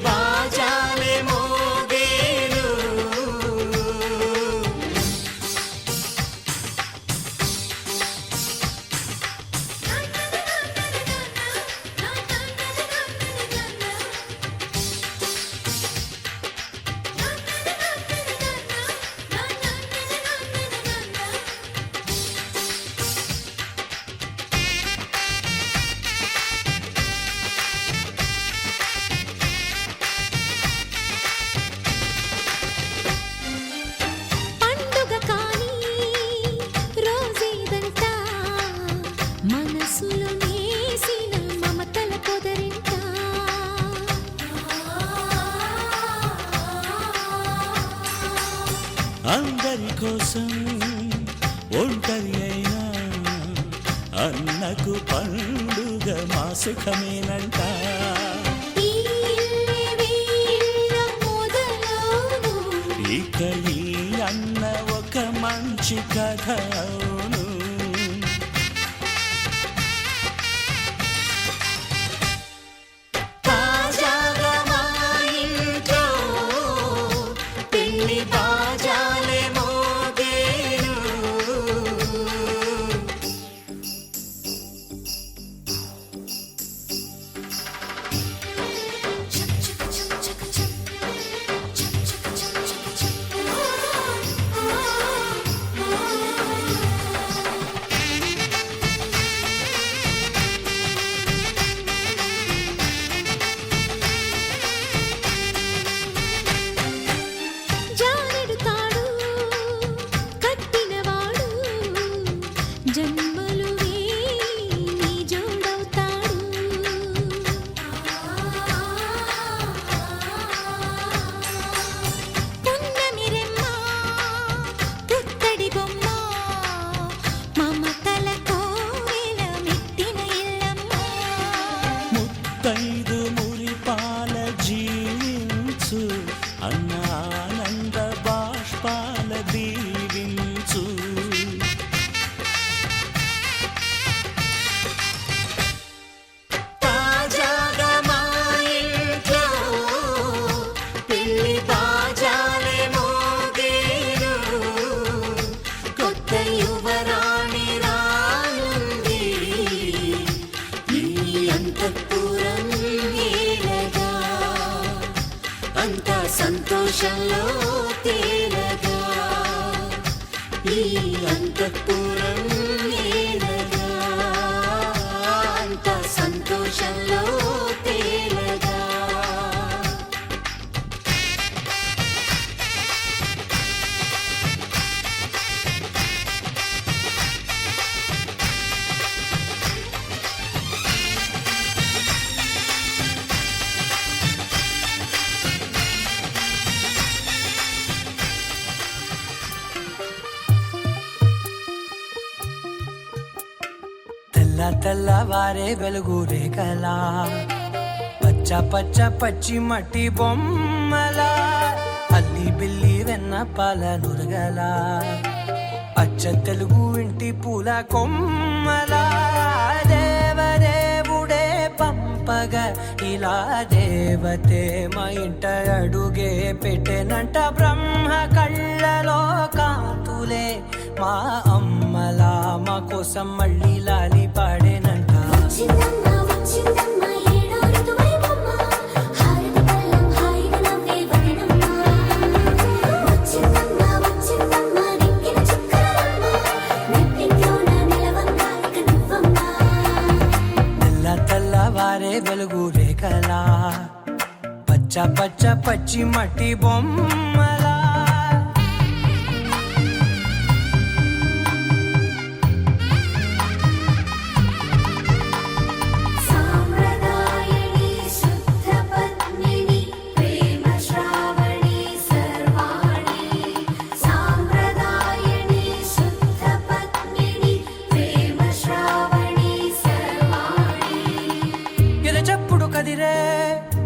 బాజాలే మోగేను అందరి కోసం ఒంటరి అయినా అన్నకు పండుగ మాసుఖమేనంట ఇక ఈ అన్న ఒక మంచి కథ అవును తాజాగా మా ఇంట్లో పెళ్లి బాజాలే మోగేను ముత్తైదు మురిపాల జీవించు అన్న ఆనంద బాష్పాల దీవించు తాజాగా మా ఇంట్లో పెళ్లి బాజాలే మోగేను కొత్త యువరాణి రానుంది ఈ అంతఃపురం ఏలగా అంతా సంతోషంలో తేలగా ఈ అంతఃపురం ఏలగా అంతా సంతోషంలో తేలగా తెల్లవారే వెలుగు రేఖలా పచ్చ పచ్చ పచ్చి మట్టి బొమ్మలా అల్లి బిల్లి వెన్న పాల నురగలా అచ్చ తెలుగు ఇంటి పూల కొమ్మలా దేవదేవుడే పంపగా ఇలా దేవతే మా ఇంట అడుగే పెట్టెనంట బ్రహ్మ కళ్ళలో కాంతులే మా అమ్మలా మా కోసం మళ్ళీ లాలి పాడేనంట తెల్లవారే వెలుగు రేఖలా పచ్చ పచ్చ పచ్చి మట్టి బొమ్మలా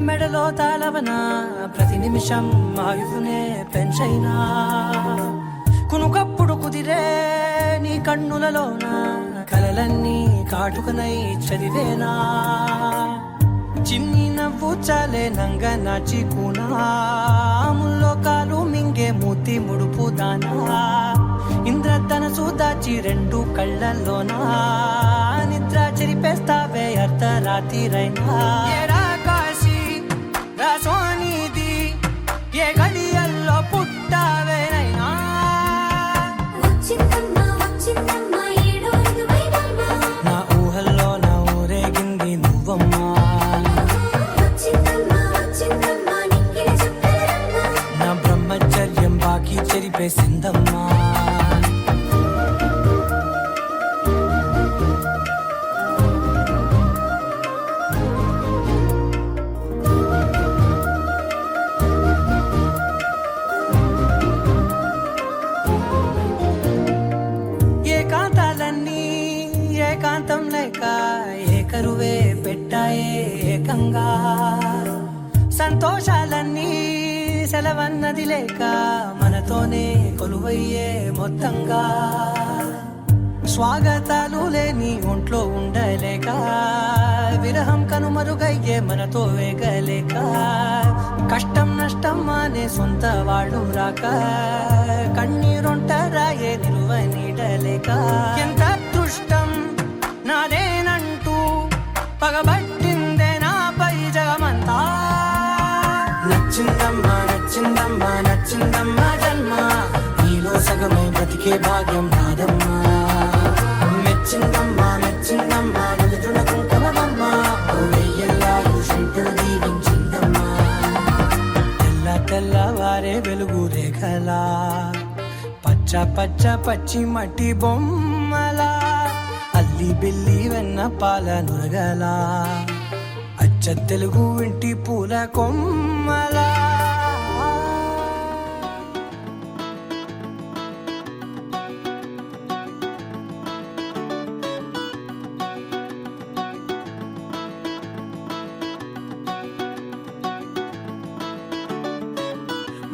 మెడలో తాళవన ప్రతి నిమిషం ఆయువునే పెంచైనా కునుకప్పుడు కుదిరే నీ కన్నులలోన కలలన్నీ కాటుకనై చదివేనా చిన్ని నవ్వు చాలే నంగ నాచి కూనాముల్లో కాలు మింగే మూతి ముడుపు దానా ఇంద్రధనసు దాచి రెండు కళ్ళల్లోనా నిద్ర చెరిపేస్తావే అర్ధరాత్రిరైనా ఏరా కాశీ రా సోనిది ఏ గడియల్లో పుట్టావేనైనా వచ్చిందమ్మా వచ్చిందమ్మా ఏడో ఇరవైనమ్మా నా ఊహల్లో నా ఊరేగింది నువ్వమ్మా వచ్చిందమ్మా వచ్చిందమ్మా నిక్కిన చుక్కలమ్మా నా బ్రహ్మచర్యం బాకీ చెరిపేసిందమ్మా ఏకాంతాలన్నీ ఏకాంతం లేక ఏకరువే పెట్టాయే ఏకంగా సంతోషాలన్నీ సెలవన్నది లేక మనతోనే కొలువయ్యే మొత్తంగా స్వాగతాలు లేని ఒంట్లో ఉండలేక విరహం కనుమరుగయ్యే మనతో వేగలేక కష్టం నష్టం అనే సొంత వాళ్ళు రాక కన్నీరొంటరాయే నిలువ నీడలేక ఎంత అదృష్టం నాదేనంటూ పగబట్టిందే నాపై జగమంతా నచ్చిందమ్మా నచ్చిందమ్మా నచ్చిందమ్మా జన్మ నీలో సగమై బ్రతికే భాగ్యం నాదమ్మా మెచ్చిందమ్మా మెచ్చిందమ్మా నిలుచున్న కుంకుమమ్మా వెయ్యల్లాలు శంకులు దీవించిందమ్మా తెల్ల తెల్లవారే వెలుగు రేఖలా పచ్చ పచ్చ పచ్చి మట్టి బొమ్మలా అల్లి బిల్లి వెన్న పాల నురగలా అచ్చ తెలుగు ఇంటి పూల కొమ్మలా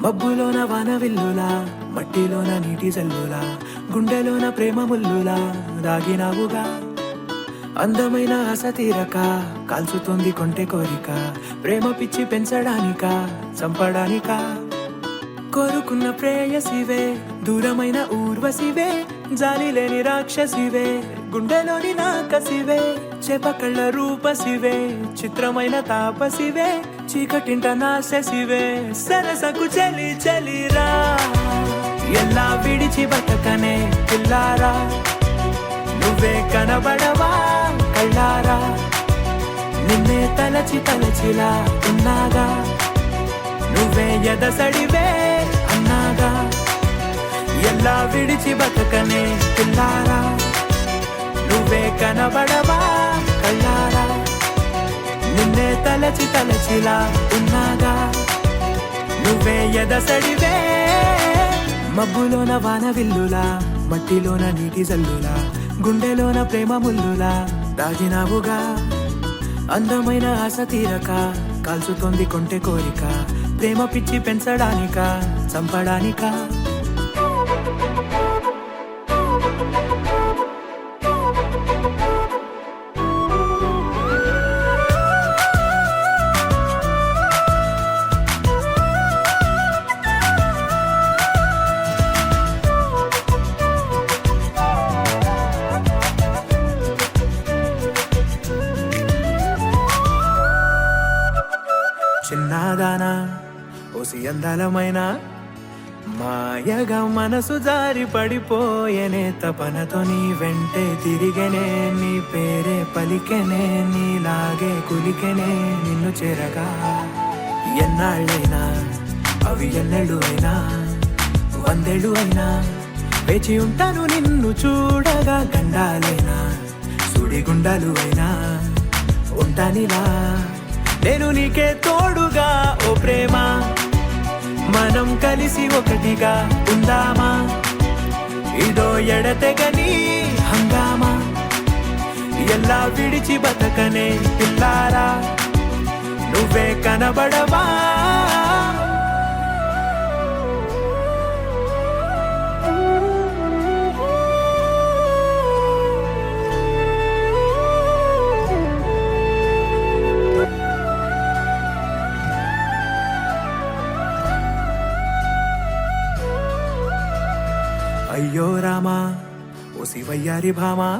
మబ్బులోన వాన విల్లులా మట్టిలోన నీటి జల్లులా గుండెలోన ప్రేమ ముల్లులా దాగినావుగా అందమైన ఆశ తీరక కాల్చుతోంది కొంటె కోరిక ప్రేమ పిచ్చి పెంచడానిక చంపడానిక కోరుకున్న ప్రేయసివే దూరమైన ఊర్వశివే జాలి లేని రాక్షసివే గుండెలోని నాకసివే చేపకళ్ళ రూపసివే చిత్రమైన తాపసివే చీకటింట నాశసివే సరసకు చలి చలిరా ఎలా విడిచి బతకనే పిల్లారా నువ్వే కనబడవా కళ్ళారా నిన్నే తలచి తలచిలా ఉన్నాగా నువ్వే ఎదసడివే అన్నాగా ఎలా విడిచి బతకనే పిల్లారా నువ్వే కనబడవా కళ్ళారా నిన్నే తలచి తలచిలా ఉన్నాగా నువ్వే ఎదసడివే మబ్బులోన వాన విల్లులా మట్టిలోన నీటి జల్లులా గుండెలోన ప్రేమ ముల్లులా దాగినావుగా అందమైన ఆశ తీరక కాల్చుతోంది కొంటె కోరిక ప్రేమ పిచ్చి పెంచడానిక చంపడానిక చిన్నదానా ఓసి అందలమైన మాయగా మనసు జారి పడిపోయేనే తపనతో నీ వెంటే తిరిగేనే నీ పేరే పలికెనే నీలాగే కులికెనే నిన్ను చేరగా ఎన్నాళ్ళైనా అవి ఎన్నెళ్ళు అయినా 100 ఏళ్ళు అయినా వేచి ఉంటాను నిన్ను చూడగా గండాలైనా సుడిగుండాలు అయినా ఉంటానిలా నేను నీకే తోడుగా ఓ ప్రేమ మనం కలిసి ఒకటిగా ఉందామా ఇదో ఎడతెగని హంగామా ఎలా విడిచి బతకనే పిల్లారా నువ్వే కనబడవా అయ్యో రామా ఓ శివయ్యారి భామా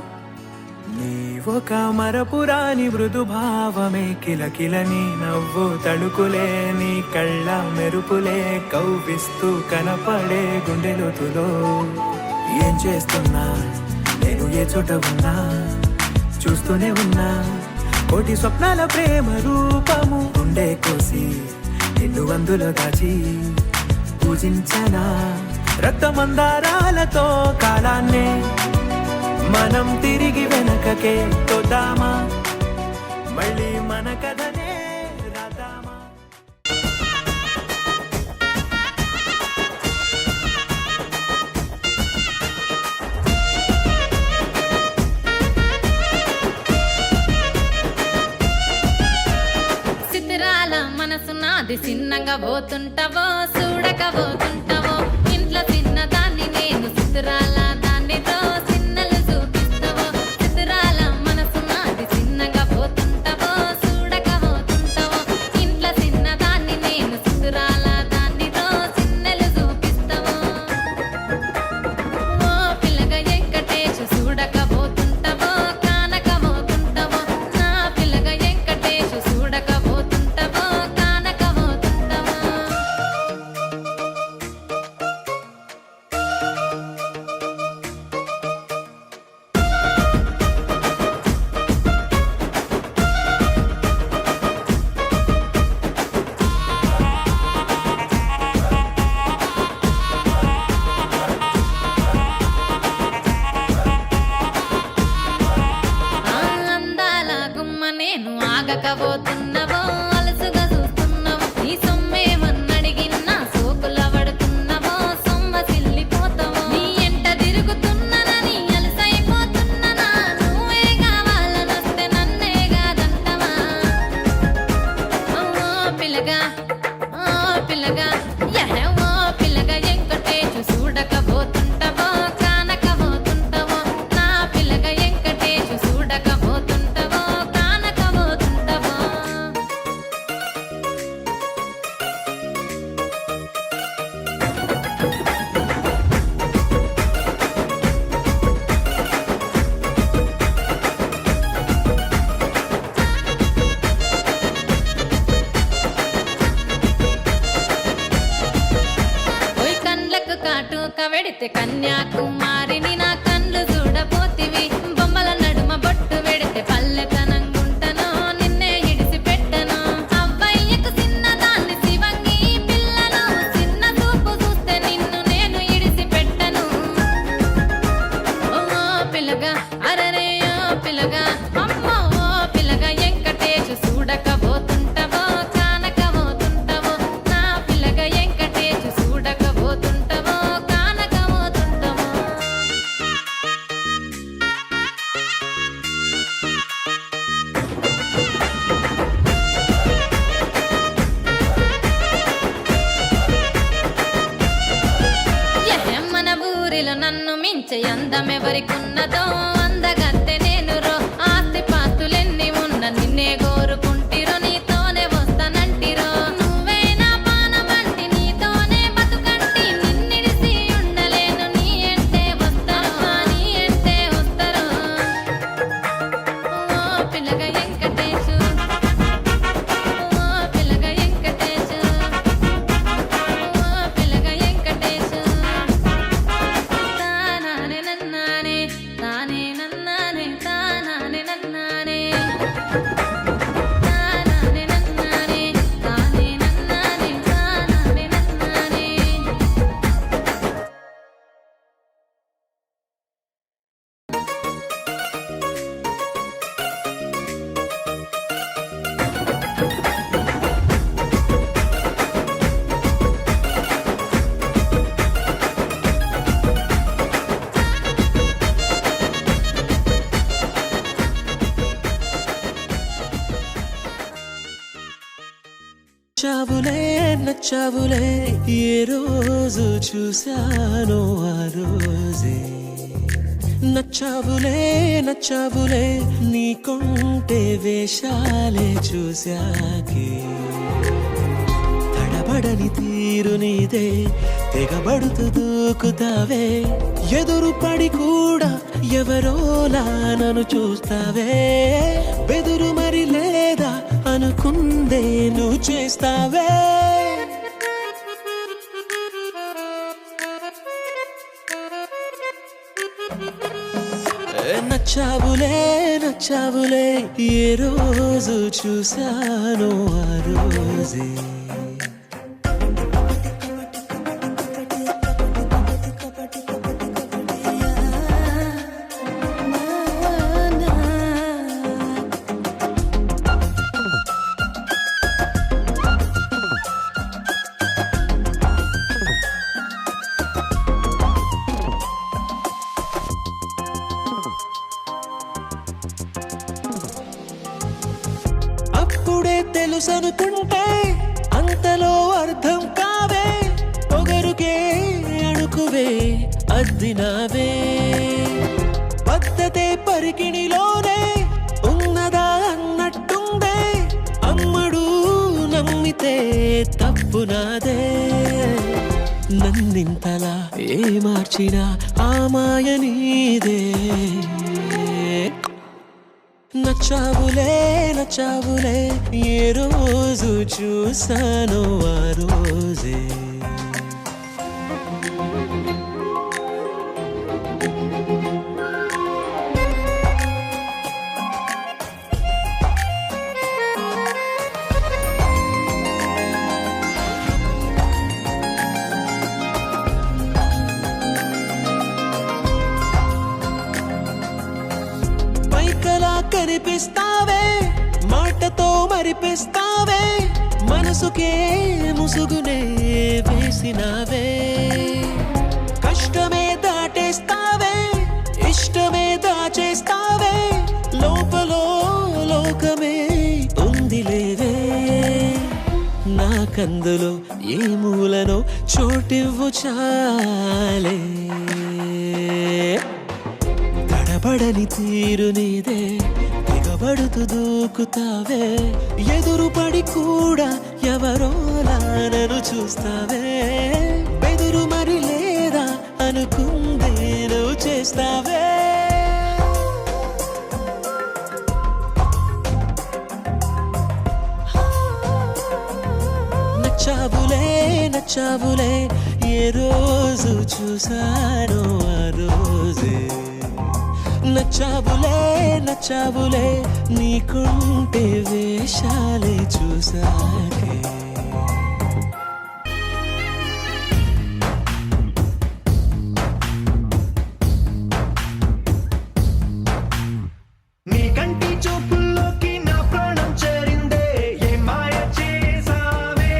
నీ ఒక మరపురాని మృదు భావమే కిలకిలని నవ్వు తడుకులే నీ కళ్ళ మెరుపులే కవ్విస్తూ కనపడే గుండెలోతులో ఏం చేస్తున్నా నేను ఏ చోట ఉన్నా చూస్తూనే ఉన్నా కోటి స్వప్నాల ప్రేమ రూపము గుండె కోసి నిన్ను అందులో దాచి పూజించనా రక్తమందారాలతో కాలాన్నే మనం తిరిగి వెనకకే తోదామా మళ్ళీ మన కథనే రాదామా సిద్ధరాల మనసు నాది చిన్నగా పోతుంటావో చూడక పోతుంటావో ఇంట్లో చిన్న దాన్ని నేను సిద్ధరాల దాన్నితో చిన్నలు చూపిస్తావో సిద్ధరాల మనసు నాది చిన్నగా పోతుంటావో చూడక పోతుంటావో ఇంట్లో చిన్న దాన్ని నేను సిద్ధరాల దాన్నితో చిన్నలు చూపిస్తావో ఓ పిల్లగా వెంకటేశు చూడక పోతుంటావో కానక పోతుంటావో నా పిల్లగా వెంకటేశు చూడక పోతుంటావో కానక పోతుంటావో ఆ అందాల గుమ్మ నేను ఆగకపోతున్నావో అలసుగా చూస్తున్నావో నీ సొమ్మేమన్నడిగిన్నా సోకుల పడుతున్నావో సొమ్మ సిల్లిపోతావో నీ ఎంట తిరుగుతున్నానని అలసైపోతున్నానా నువ్వే కావాలనొస్తే నన్నే కాదంటవా ఓ పిల్లగా ఓ పిల్లగా యహే ఓ పిల్లగా వెంకటేశు చూడకపోతుంటావో కానకపోతుంటావో నా పిల్లగా వెంకటేశు చూడకపోతుంటావో కానకపోతుంటావో ఓయ్ కండ్లకు కాటుక వెడితే కన్యాకుమారిని నా కండ్లు చూడపోతివి బొమ్మల నడుమ బొట్టు వెడితే పల్లెతనంగుంటను నిన్నే ఇడిసి పెట్టను అవ్వయ్యకు చిన్నదాన్ని శివంగి పిల్లను చిన్న చూపు చూస్తే నిన్ను నేను ఇడిసి పెట్టను ఓ పిల్లగా అరరే ఓ పిల్లగా అమ్మో ఓ పిల్లగా వెంకటేశు చూడకపోతుంటావో కానకపోతుంటావో నా పిల్లగా వెంకటేశు చూడకపోతుంటావో కానకపోతుంటావో మన ఊరిలో నన్ను మించే అందమెవరికున్నదో అందగత్తె నేను రో ఆస్తి పాస్తులెన్ని ఉన్న నిన్నే కోరుకుంటిరో నీతోనే వస్తానంటిరో నువ్వే నా పానమంటి నీతోనే బతుకంటి నిన్నిడిసి ఉండలేను నీ ఎంటే వస్తాను నీ ఎంటే వస్తారు ఓ పిల్లగా వెంకటేశు ఓ పిల్లగా వెంకటేశు ఓ పిల్లగా వెంకటేశు తానానే నన్నానే తానే నన్నానే తానానే నన్నానే తానానే నన్నానే తానే నన్నానే తానానే నన్నానే నచ్చావులే నచ్చావులే ఏ రోజు చూశానో ఆ రోజే నచ్చావులే నచ్చావులే నీ కొంటే వేషాలే చూశాకే తడబడని తీరు నీదే తెగబడుతూ దూకుతావే ఎదురు పడి కూడా ఎవరోలా నన్ను చూస్తావే బెదురు మరి లేదా అనుకుందే నువ్వు చేస్తావే నచ్చావులే నచ్చావులే ఏ రోజు చూశాను ఆ రోజే అప్పుడే తెలుసనుకుంటే అంతలో అర్థం కావే పొగరుకే అణుకువే అద్దినావే పద్ధతే పరికిణిలోనే ఉన్నదా అన్నట్టుందే అమ్మడు నమ్మితే తప్పు నాదే నన్నింతలా ఏ మార్చినా ఆ మాయ నీదే నచ్చావులే నచ్చావులే ఏ రోజు చూసాను ఆ రోజే పైకలా కనిపిస్తావే మాటతో మరిపిస్తావే మనసుకే ముసుగునే వేసినావే కష్టమే దాటేస్తావే ఇష్టమే దాచేస్తావే లోపలో లోకమే ఉందిలేవే నాకందులో ఏ మూలనో చోటివ్వు చాలే తడబడని తీరు నీదే తెగబడుతూ దూకుతావే ఎదురు పడి కూడా ఎవరోలా నన్ను చూస్తావే బెదురు మరి లేదా అనుకుందే నువ్వు చేస్తావే నచ్చావులే నచ్చావులే ఏ రోజు చూసాను ఆ రోజే నచ్చావులే నచ్చావులే నీకుంటే వేషాలే చూసాకే నీ కంటి చూపుల్లోకి నా ప్రాణం చేరిందే ఏ మాయ చేసావే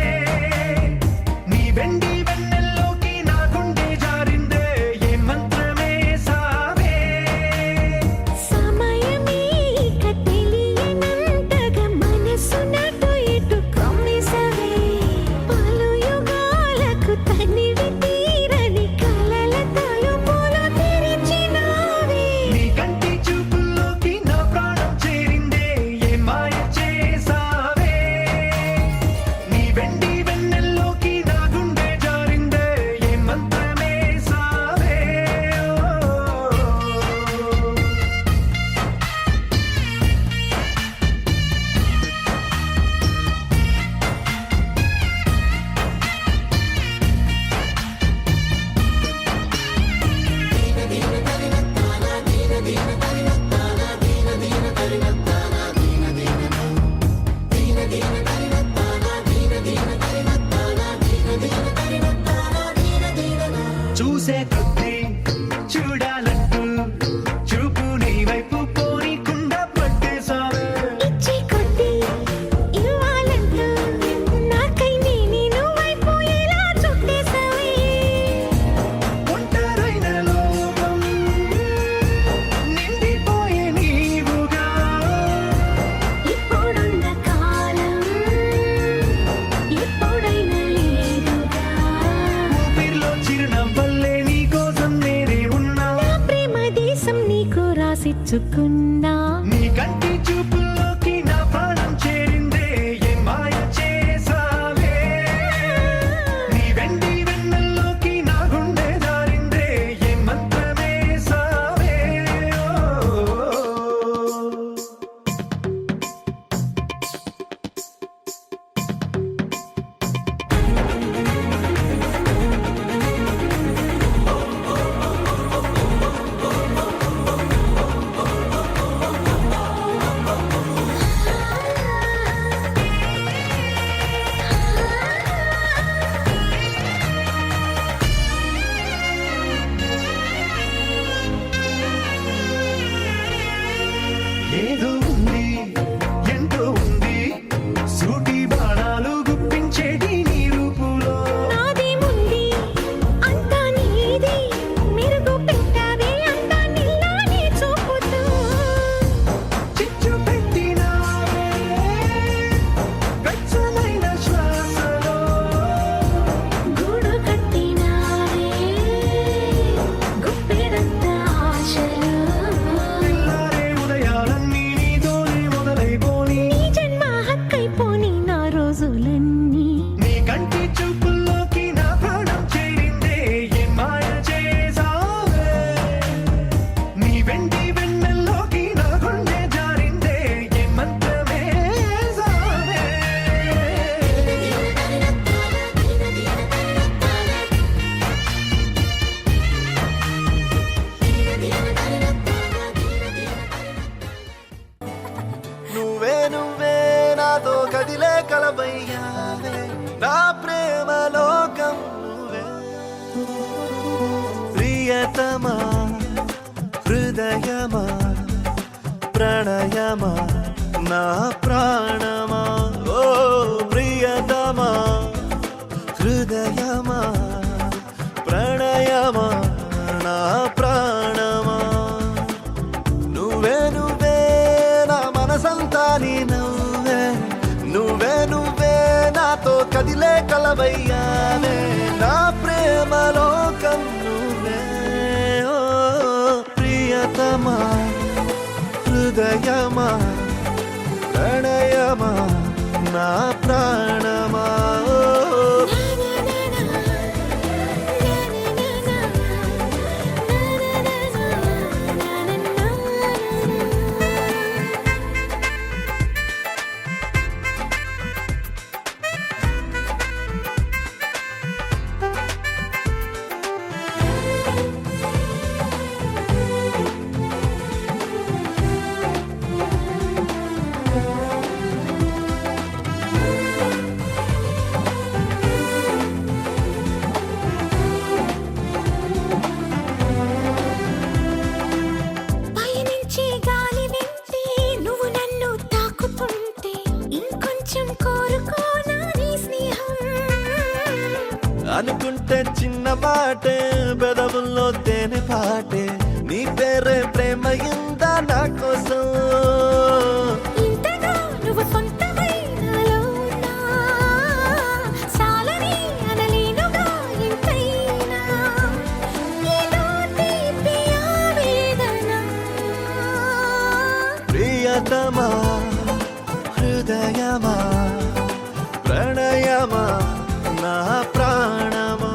నీ వెండి వెన్నెల్లోకి నా గుండె జారిందే ఏ మంత్రమే సావే సమయమే ఇక తెలియనంతగా మనసు నాటు ఇటు కమ్మిసవే పలు యుగాలకు తనివి తీరని కలల తలుపులు తెరిచినావే నీ కంటి చూపుల్లోకి నా ప్రాణం చేరిందే ఏ మాయ చేసావే నీ వెండి వెన్నెల్లోకి నా గుండె జారిందే ఏ మంత్రమే సావే చూసే కొద్దీ చూడాలంటూ చూపు నీ వైపు పోనీకుండా పట్టేశావే ఇచ్చే కొద్దీ ఇవ్వాలంటూ నాకై నేను వైపు ఎలా చుట్టేసావే ఒంటరైన లోకం నిండిపోయే నీవుగా ఇప్పుడున్న కాలం ఎప్పుడైనా లేదుగా ఊపిరిలో చిరునవ్వల్లే నీ కోసం నేనే ఉన్నా నా ప్రేమ దేశం నీకు రాసిచ్చుకున్నా నీ కంటి చూపుల్లోకి నా ప్రాణం చేరిందే ఏ మాయ చేసావే నీ వెండి వెన్నెల్లోకి ప్రియతమా హృదయమా ప్రణయమా నా ప్రాణమా ఓ ప్రియతమా హృదయమా ప్రణయమా నా ప్రాణమా నువ్వే నువ్వే నా మనసంతా నీ నవ్వే నువ్వే నువ్వే నాతో కదిలే కలవయ్యానే నా ప్రేమ లోకం నువ్వే ఓ ప్రియతమా హృదయమా ప్రణయమా నా ప్రాణమా పయనించే గాలి వింటే నువ్వు నన్ను తాకుతుంటే ఇంకొంచెం కోరుకోనా నీ స్నేహం అనుకుంటే చిన్న పాటే పెదవుల్లో తేనె పాటే నీ పేరే ప్రేమ ఇందా నా కోసం ఇంతగా నువ్వు సొంతమై నాలో ఉన్నా చాలని అనలేనుగా ఇంతైనా ఏదో తీపి ఆవేదన ప్రియతమా హృదయమా ప్రణయమా నా ప్రాణమా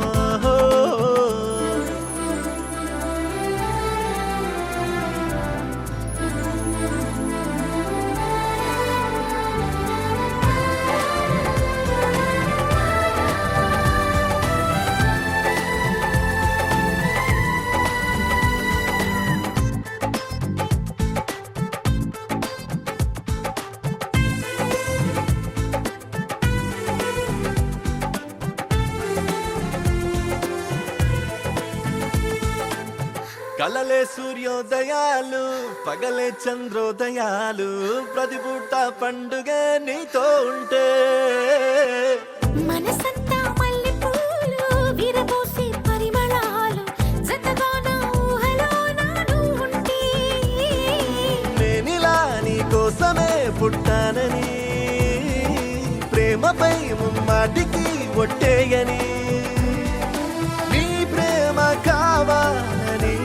కలలే సూర్యోదయాలు పగలే చంద్రోదయాలు ప్రతి పూట పండుగ నీతో ఉంటే మనసంతా మల్లెపూలు విరబోసే పరిమళాలు జతగా నా ఊహలో నాను ఉంటే నేనిలా నీ కోసమే పుట్టానని ప్రేమపై ముమ్మాటికి ఒట్టేయని నీ ప్రేమ కావాలని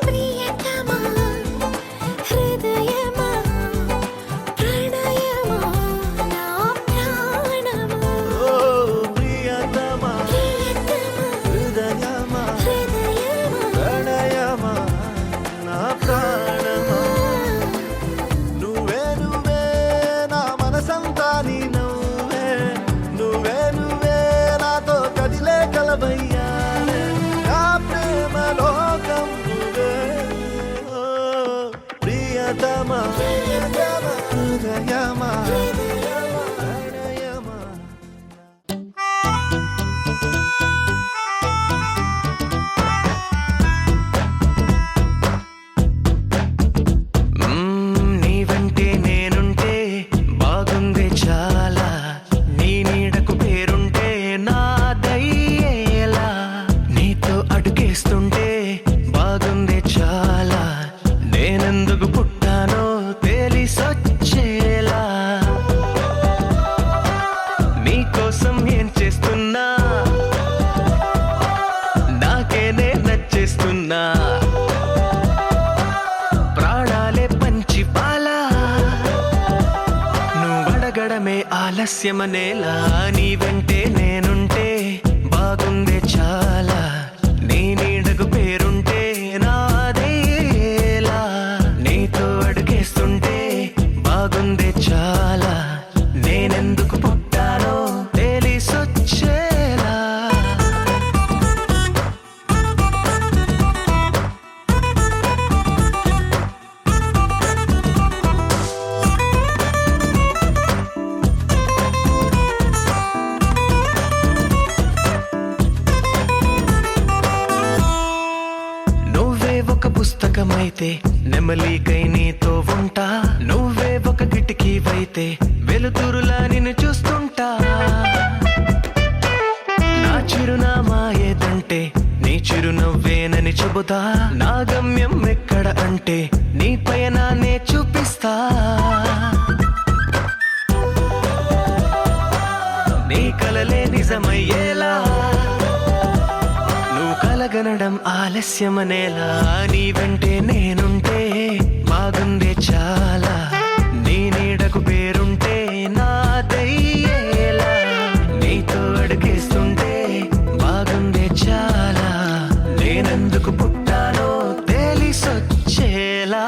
ప్రియతమా హృదయమా ప్రణయమా నా ప్రాణమా ఓ ప్రియతమా హృదయమా ప్రణయమా నా ప్రాణమా నువ్వే నువ్వే నా మనసంతా నీ నవ్వే నువ్వే నువ్వే నాతో కదిలే కలవయ్యానే నా ప్రేమ లోకం నువ్వే ఓ ప్రియతమా హృదయమా ప్రణయమా నీ వెంటే నేనుంటే బాగుంది చాలా నీ నీడకు పేరుంటే నాదయ్యేలా నీతో అడుగేస్తుంటే బాగుంది చాలా నేనెందుకు పుట్టానో తెలిసొచ్చేలా నీకోసం ఏం చేస్తున్నా నాకేనే నచ్చేస్తున్నా ప్రాణాలే పంచి పాలా నువ్వడగడమే ఆలస్యమనేలా నీ వెంటే నేనుంటే బాగుందే చాలా నీ నీడకు పేరుంటే నాదేలా నీతో అడుగేస్తుంటే బాగుందే చాలా నేనెందుకు పుట్టానో తెలిసొచ్చేలా పుస్తకమైతే నెమలికై నీతో ఉంటా, నువ్వే ఒక కిటికీవైతే వెలుతురులా నిన్ను చూస్తుంటా. నా చిరునామా ఏదంటే నీ చిరునవ్వేనని చెబుతా, నా గమ్యం ఎక్కడ అంటే నీ పయనాన్నే చూపిస్తా. నీ కలలే నిజమయ్యేలా నువ్వు కలగనడం ఆలస్యమనేలా, నీ వెంటే నేనుంటే బాగుందే చాలా, నీ నీడకు పేరుంటే నాదయ్యేలా, నీతో అడుగేస్తుంటే బాగుందే చాలా, నేనెందుకు పుట్టానో తెలిసొచ్చేలా.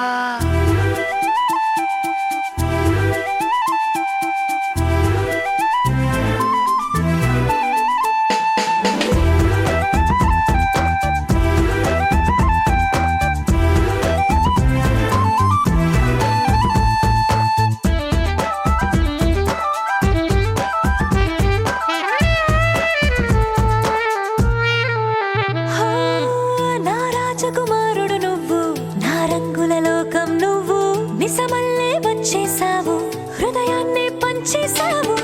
నా రాజకుమారుడు నువ్వు, నా రంగుల లోకం నువ్వు, నిసమల్లే వచ్చేసావు, హృదయాన్ని పంచేసావు.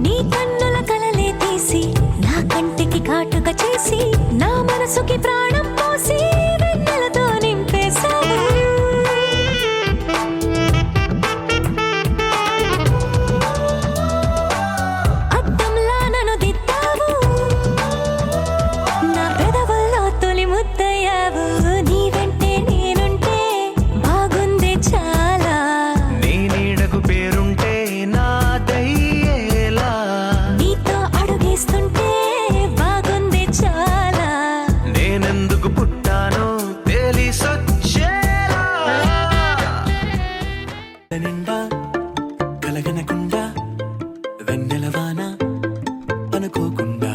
నీ కన్నుల కలలే తీసి నా కంటికి కాటుక చేసి, నా మనసుకి ప్రాణం పోసి వెన్నెలతో నింపేశావు. అద్దంలా నన్ను దిద్దావు, నా పెదవుల్లో తొలి ముద్దయ్యావు, నీ వెంటే నేనుంటే బాగుంది చాలా, నీ నీడకు పేరుంటే నాదయ్యేలా, నీతో అడుగేస్తుంటే బాగుంది చాలా. నేనెందుకు పుట్టానో తెలిసొచ్చేలా. నిండా కలగనకుండా వెన్నెలవాన అనుకోకుండా,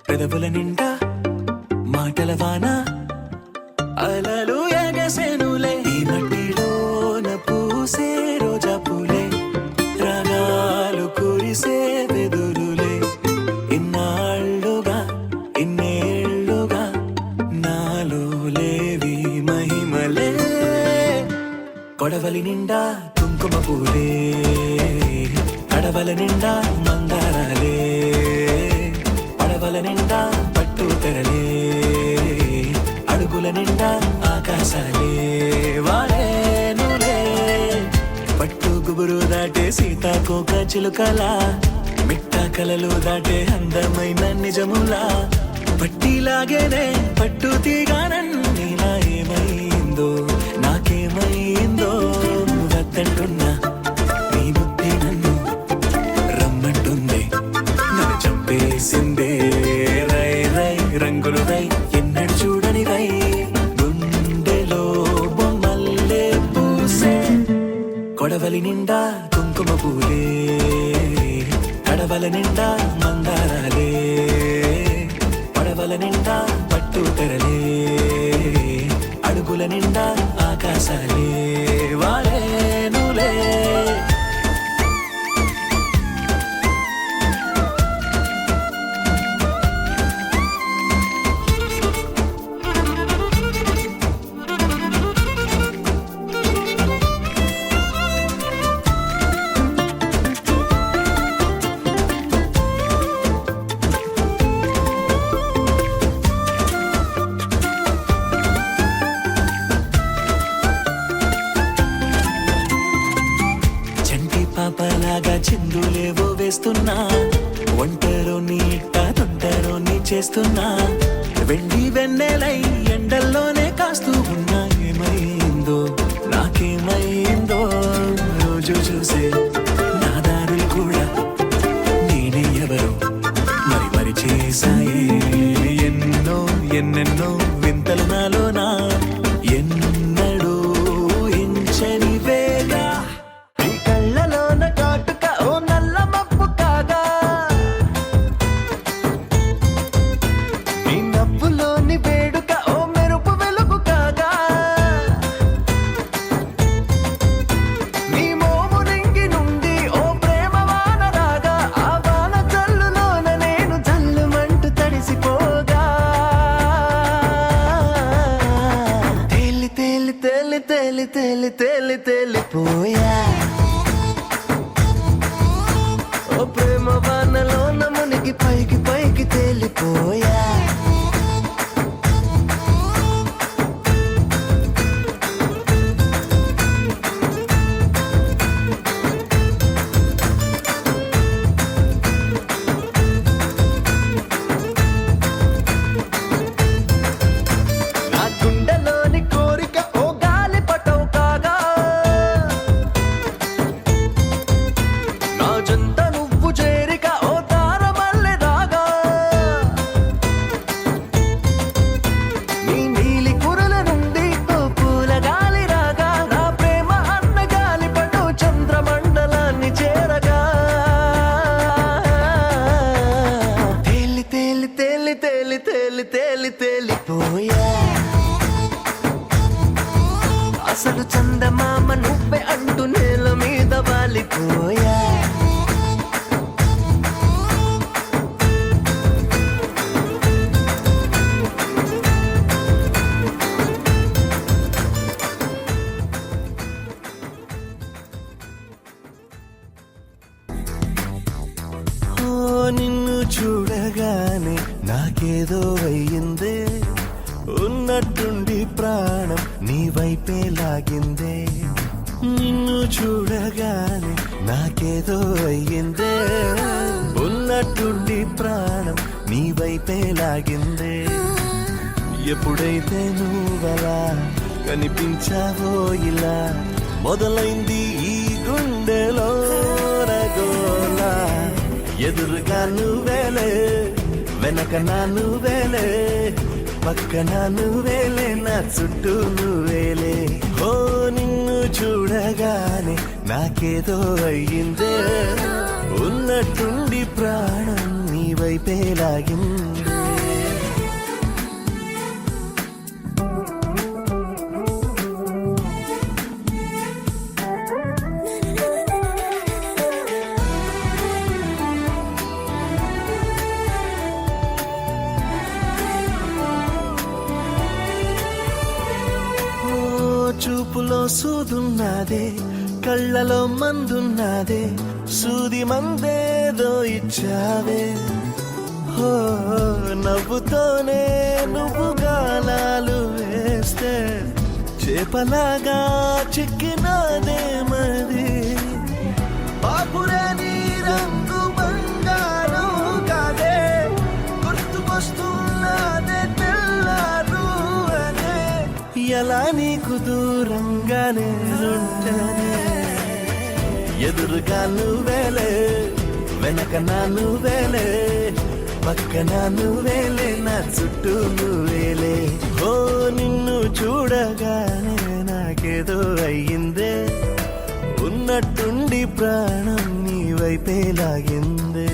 పెదవుల నిండా మాటల వాన అలలు ఎగసెనులే, ఈ మట్టిలోన పూసే రోజా పూలే, రాగాలు కురిసే వెదురులే, ఇన్నాళ్ళుగా ఇన్నేళ్ళుగా నాలో లేవి మహిమలే, కొడవలి నిండా కుంకుమ పూలే, కడవల నిండా మందారాలే, పడవల నిండా పట్టు తెరలే, అడుగుల నిండా ఆకాశాలే, వాడేనులే పట్టు గుబురు దాటే సీతాకోక చిలుకలా, మిట్టా కలలు దాటే అందమైన నిజములా, పట్టిలాగేనే పట్టు తీగానన్నీలా, ఏమైందో నాకేమైందో వద్దంటున్నా నీ బుద్ధి నన్ను రమ్మంటుంది, నన్ను చంపేసిందే. రై రై రంగులు రై ఎన్నడు చూడని రై, గుండెలో బొమ్మల్లే పూసే, కొడవలి నిండా కుంకుమ పూలే, కడవల నిండా మందారాలే, పడవల నిండా పట్టు తెరలే, అడుగుల నిండా ఆకాశాలే, వాడేనులే. చంటి పాపలాగా చిందులేవో వేస్తున్నా, ఒంటరో నీ ఇట్ట తొంటరో నీ చేస్తున్నా, వెండి వెన్నెలై ఎండల్లోనే కాస్తూ ఉన్నా, ఏమైందో నాకేమైందో రోజు చూసే నా దారులు కూడా నేనే ఎవరో మరి మరి చేశాయే, ఎన్నో ఎన్నెన్నో వింతలు నాలోనా, ఎన్నడూ ఇంచని వేగా, నీ కళ్ళలోన కాటుక ఓ నల్ల మప్పు కాగా, నీ నవ్వులోని వేడుక ఓ మెరుపు వెలుగు కాగా, నీ మోము నింగి నుండి చూడగానే నాకేదో అయ్యిందే, ఉన్నట్టుండి ప్రాణం నీ వైపే లాగిందే. నిన్ను చూడగానే నాకేదో అయ్యిందే, ఉన్నట్టుండి ప్రాణం నీ వైపే లాగిందే. ఎప్పుడైతే నువ్వలా కనిపించావో ఇలా మొదలైంది ఈ గుండెలో రగోలా. ఎదురుగా నువ్వేలే, వెనక నా నువ్వేలే, పక్కన నువ్వేలే, నా చుట్టూ నువ్వేలే. ఓ నిన్ను చూడగానే నాకేదో అయ్యిందే, ఉన్నట్టుండి ప్రాణం నీ వైపే లాగిందే. చూపులో సూదున్నదే, కళ్ళలో మందున్నదే, సూది మందేదో ఇచ్చావే. హో నవ్వుతోనే నువ్వు గాలాలు వేస్తే చేపలాగా చిక్కినాదే మరి. పాపురే నీ రంగు బంగారు కాదే, గుర్తుకొస్తున్నదే తెల్లారు అనే. ఎలా నీకు దూరంగానే ఉంటానే, ఎదురుగా నువ్వేలే, వెనక నా నువ్వేలే, పక్కన నువ్వేలే, నా చుట్టూ నువ్వేలే. ఓ నిన్ను చూడగానే నాకేదో అయ్యిందే, ఉన్నట్టుండి ప్రాణం నీ వైపే లాగిందే.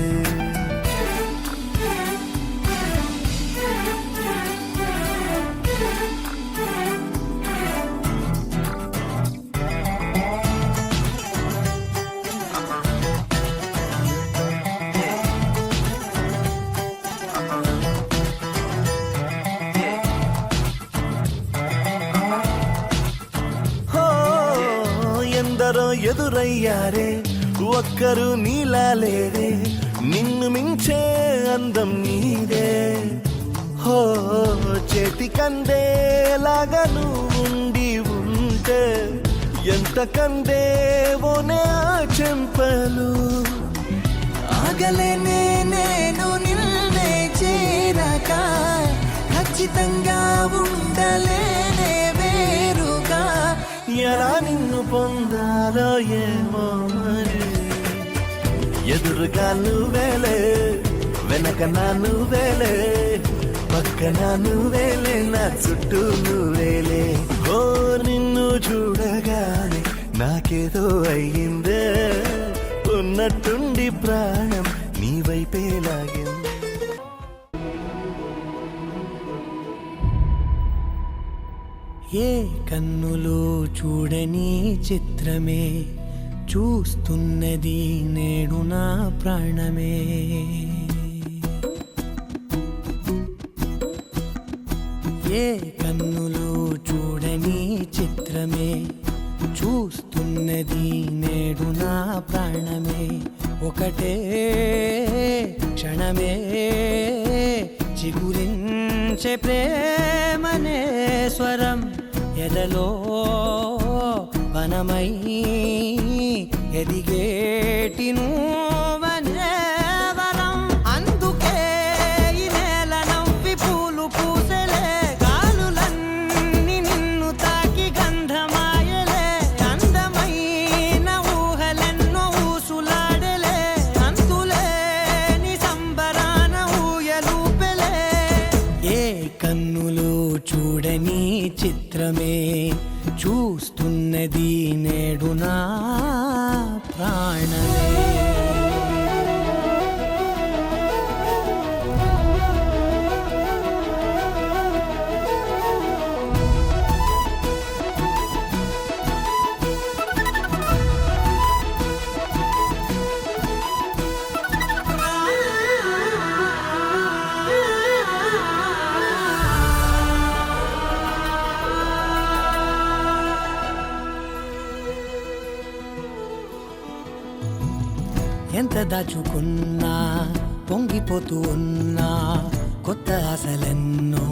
ఎందరో ఎదురయ్యారే, ఒక్కరు నీలా లేరే, నిన్ను మించే అందం నీదే. హో చేతి కందేలాగా నువ్వుండి ఉంటే ఎంత కందేవోనే ఆ చెంపలు. ఆగలేనే నేను నిన్నే చేరక, ఖచ్చితంగా ఉండలేనే వేరుగా. ఎలా నిన్ను పొందాలో ఏమో మరి. ఎదురుగా నువ్వేలే, వెనక నా నువ్వేలే, పక్కన నువ్వేలే, నా చుట్టూ నువ్వేలే. ఓ నిన్ను చూడగానే నాకేదో అయ్యిందే, ఉన్నట్టుండి ప్రాణం నీ వైపే లాగింది. ఏ కన్నులో చూడని చిత్రమే చూస్తున్నది నేడు నా ప్రాణమే. ఏ కన్నులో చూడని చిత్రమే చూస్తున్నది నేడు నా ప్రాణమే. ఒకటే క్షణమే చిగురించే ప్రేమనే స్వరం ఎదలో వనమై ఎదిగేటి నువ్వనే వరం. అందుకే ఈ నేల నవ్వి పూలు పూసెలే, గాలులన్నీ నిన్ను తాకి గంధమాయలే. అందమైన ఊహలెన్నో ఊసులాడలే, అంతులేని సంబరాన ఊయలూపెలే. ఏ కన్నులో చూడని చిత్రమే చూస్తున్నది నేడు నా ప్రాణమే. ఎంత దాచుకున్నా పొంగిపోతూ ఉన్నా కొత్త ఆశలెన్నో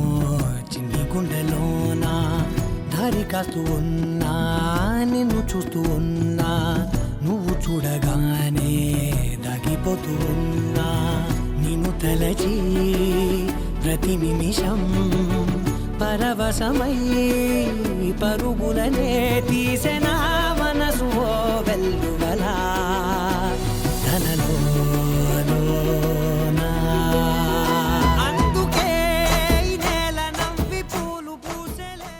చిన్ని గుండెలోన దారి కాస్తూ ఉన్నా నిన్ను చూస్తూ ఉన్నా నువ్వు చూడగానే దాగిపోతూ ఉన్నా నిన్ను తలచి ప్రతి నిమిషం పరవశమై పరుగులనే తీసెనా మనసు ఓ వెల్లువలా తనలోనా అందుకే ఈ నేల నవ్వి పూలు పూసెలే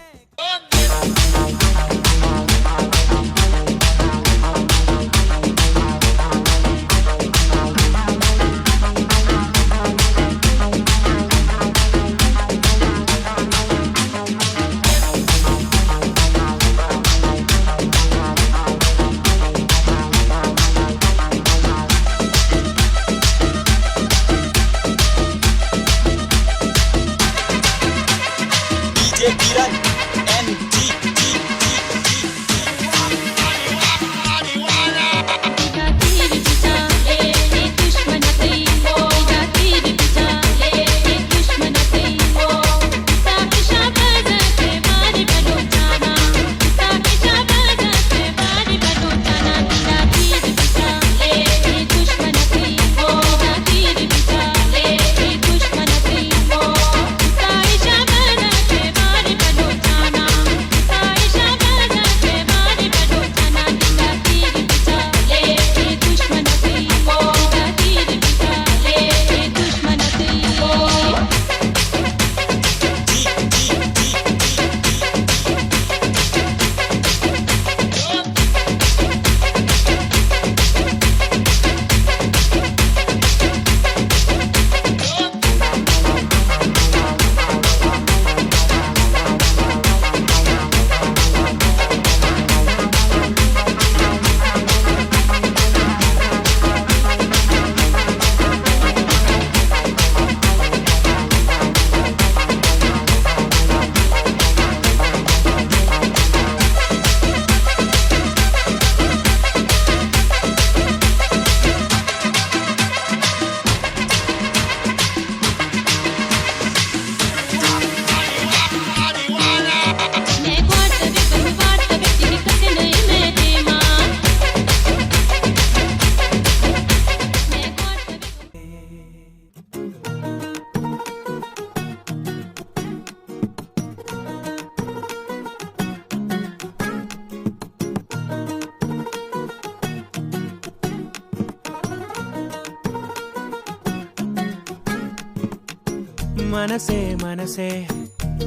మనసే మనసే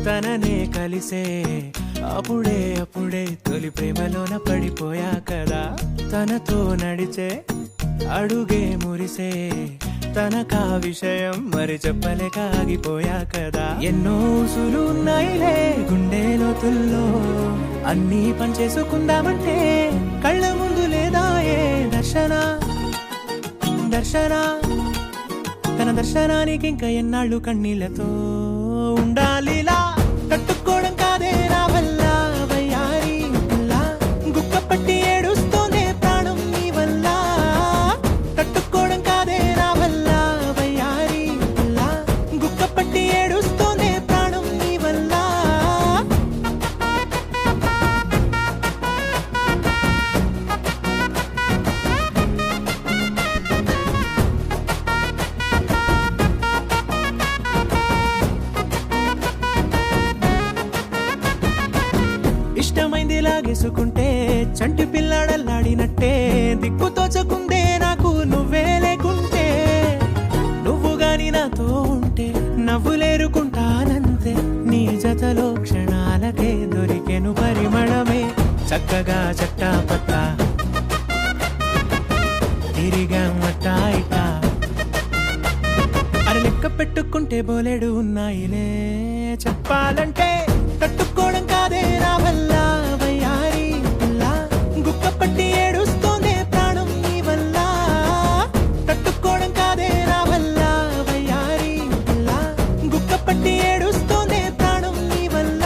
తననే కలిసే అప్పుడే అప్పుడే తొలి ప్రేమలోన పడిపోయా కదా తనతో నడిచే అడుగే మురిసే తనకా విషయం మరి చెప్పలేక ఆగిపోయా కదా ఎన్నో ఊసులు ఉన్నాయిలే గుండె లోతుల్లో అన్నీ పనిచేసుకుందామంటే కళ్ళ ముందు లేదా ఏ దర్శన తన దర్శనానికి ఇంకా ఎన్నాళ్ళు కన్నీళ్లతో ఉండాలిలా తట్టుకోవడం కాదే నా వల్ల వయ్యారి పిల్ల గుక్క పట్టి ఏడుస్తోందే ప్రాణం నీ వల్ల తట్టుకోవడం కాదే నా వల్ల వయ్యారి పిల్ల గుక్క పట్టి ఏడుస్తోందే ప్రాణం నీ వల్ల ఇష్టమైంది లాగేసుకుంటే చంటి పిల్లాడల్లాడినట్టే దిక్కు తోచకుందే నాకు నువ్వే లేకుంటే నువ్వు గాని నాతో ఉంటే నవ్వులేరుకుంటానంతే నీ జతలో క్షణాలకే దొరికెను పరిమళమే చక్కగా చట్టా పట్టా తిరిగా మట్టా ఇటా అరే లెక్క పెట్టుకుంటే బోలెడు ఉన్నాయిలే చెప్పాలంటే తట్టుకోవడం కాదే నా వల్ల వయ్యారి పిల్ల గుక్క పట్టి ఏడుస్తోందే ప్రాణం నీ వల్ల తట్టుకోవడం కాదే నా వల్ల వయ్యారి పిల్ల గుక్క పట్టి ఏడుస్తోందే ప్రాణం నీ వల్ల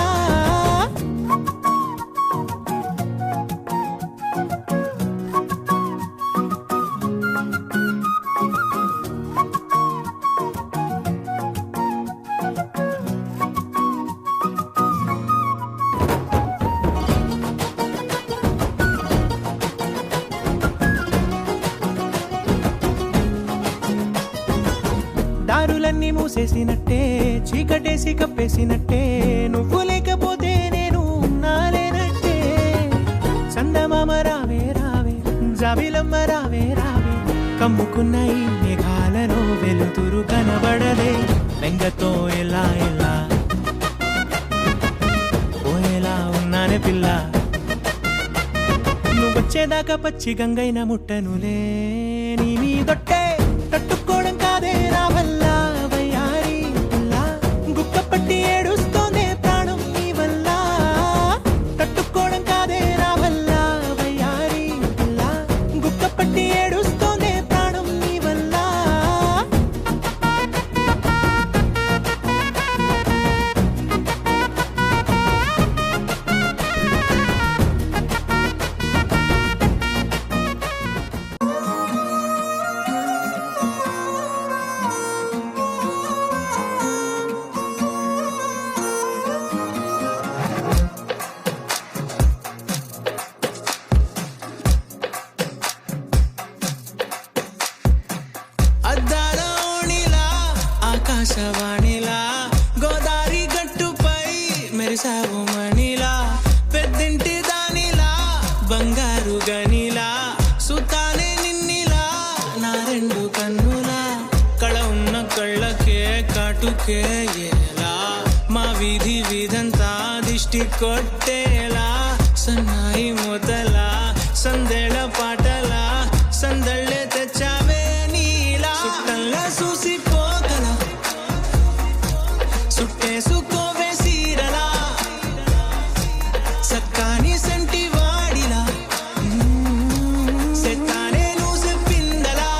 మూసేసినట్టే చీకటేసి కప్పేసినట్టే నువ్వు లేకపోతే నేను ఉన్నాలేనట్టే చందమామ రావే రావే జాబిలమ్మ రావే రావే కమ్ముకున్న ఈ మేఘాలలో వెలుతురు కనబడలే బెంగతో ఎలా ఎలా పోయేలా ఉన్నానే పిల్ల నువ్వొచ్చేదాకా పచ్చి గంగైన ముట్టనులే నీ మీదొట్టే తట్టుకోవడం కాదే నా వల్ల వయ్యారి పిల్ల గుక్క పట్టి ఏడుస్తోందే ప్రాణం నీ వల్ల తట్టుకోవడం కాదే నా వల్ల వయ్యారి పిల్ల గుక్క పట్టి ఏడుస్తోందే ప్రాణం నీ వల్ల అద్దాల ఓణిలా ఆకాశవాణిలా గోదారి గట్టుపై మెరిసావు మణిలా పెద్దింటి దానిలా బంగారు గనిలా సుతానే నిన్నిలా నా రెండు కన్నులా కళ ఉన్న కళ్ళకే కాటుకే ఎలా మా వీధి వీధంతా దిష్టి కొట్టేలా సన్నాయి మొదలా సందేళ పాటలా సందళ్ళే తెచ్చావే నీలా సుట్టల్లా చూసిపోగల సుట్టేసుకోవే సీరలా సక్కాని సంటి వాడిలా సెత్తానే నువ్వు చెప్పిందలా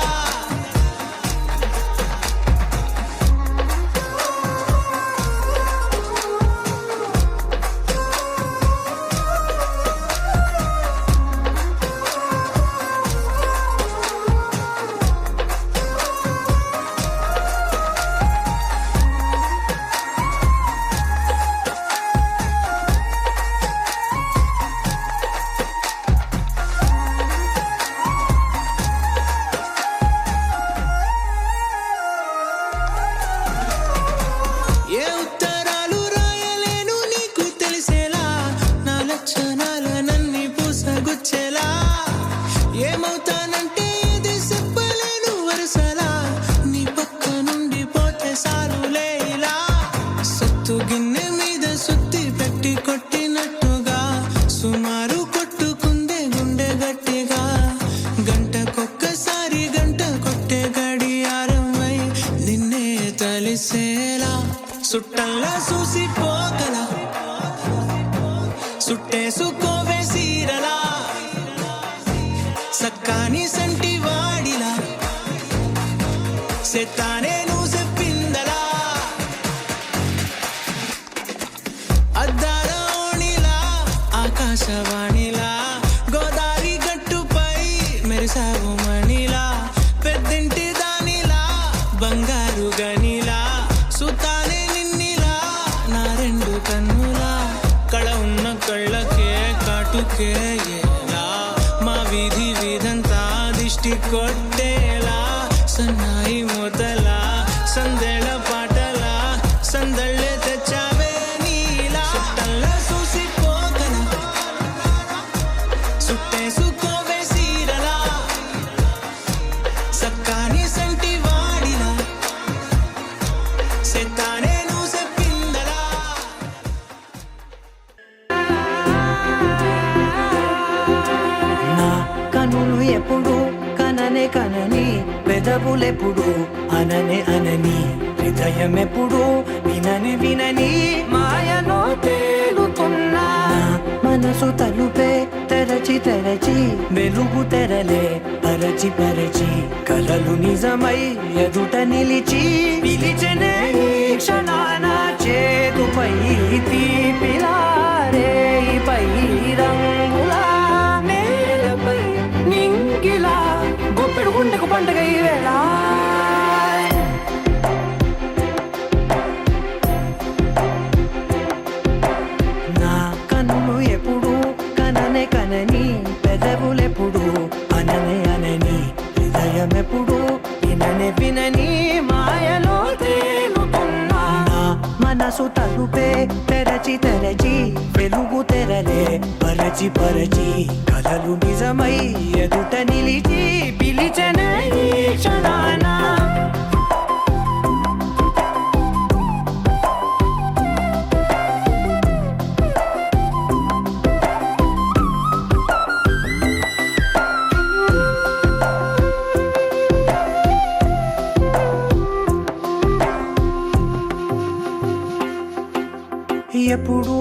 ఏ ఉత్తరాలు రాయలేను నీకు తెలిసేలా నా లక్షణాలనన్నీ పూసగుచ్చేలా ఏమవుతానంటే ఇది చెప్పలేను వరుసలా నీ పక్క నుండి పోతే సారులే ఇలా సత్తు గిన్నె మీద సుత్తి పెట్టి కొట్టినట్టుగా సుమారు కొట్టుకుందే గుండె గట్టిగా గంటకొక్కసారి గంట కొట్టే గడియారమై నిన్నే తలిసేలా సుట్టల్లా చూసిపోగల సుట్టేసుకోవే సీరలా సక్కాని సంటి వాడిలా సెత్తానే నువ్వు చెప్పిందలా అద్దాల ఓణిలా ఆకాశవాణిలా గోదారి గట్టుపై మెరిసావు మణిలా పెద్దింటి దానిలా బంగారు గనిలా సుతానే నిన్నిలా నా రెండు కన్నులా కళ ఉన్న కళ్ళకే కాటుకే ఎలా మా వీధి వీధంతా దిష్టి కొట్టేలా సన్నాయి మొదలా సందేళ పాటలా సందళ్ళే తెచ్చావే నీలా సుట్టల్లా చూసిపోగల సుట్టేసుకోవే సీరలా సక్కాని సంటి వాడిలా సెత్తానే నువ్వు చెప్పిందలా నా కనులు ఎప్పుడు కననే కనని పెదవులెప్పుడు అననే అనని హృదయం ఎప్పుడు వినని వినని మాయలో తేలుతున్నా మనసు తలుపే తెరచి తెరచి వెలుగు తెరలే పరచి పరచి కలలు నిజమై ఎదుట నిలిచి పిలిచనే ఈ క్షణాన చేతుపై తీపిలారే పై రంగులా నేలపై నింగిలా గొప్పెడు గుండెకు పండుగ ఈ వేళ నా కన్నులు ఎప్పుడు కననే కనని పెదవులెప్పుడు అననే అనని హృదయం ఎప్పుడు విననే వినని మాయలో తేలు మనసు తలుపే తెరచి తెరచి వెలుగు తెరలే పరచి పరచి కలలు నిజమై ఎదుట నిలిచి పిలిచెనే ఈ క్షణాన ఎప్పుడూ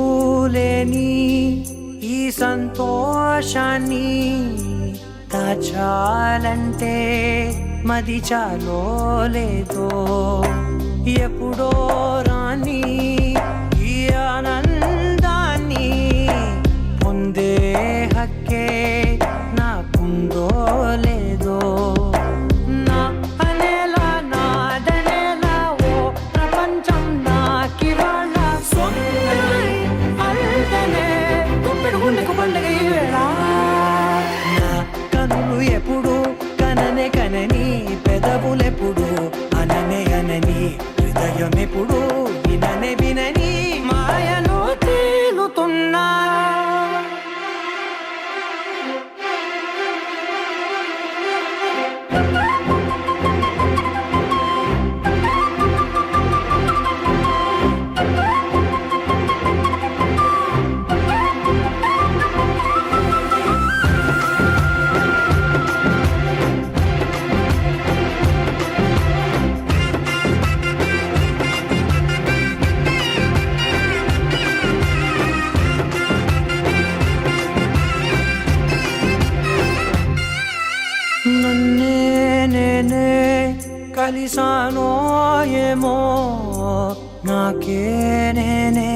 లేని ఈ సంతోషాన్ని దాచాలంటే మది చాలో లేదో ఎప్పుడో రాని ఈ ఆనందాన్ని పొందే హక్కే నాకుందో లేదో నా అనేలా నాదనేలా ఓ ప్రపంచం నాకివాళ సొంతమై అల్దనే గుప్పెడు గుండెకు పండగ ఈ వేళ నా కనులు ఎప్పుడు కననే కనని పెదవులెప్పుడు అననే అనని హృదయం ఎప్పుడు విననే వినని మాయలో తేలుతున్నా నన్నే నేనే కలిసానో ఏమో నాకే నేనే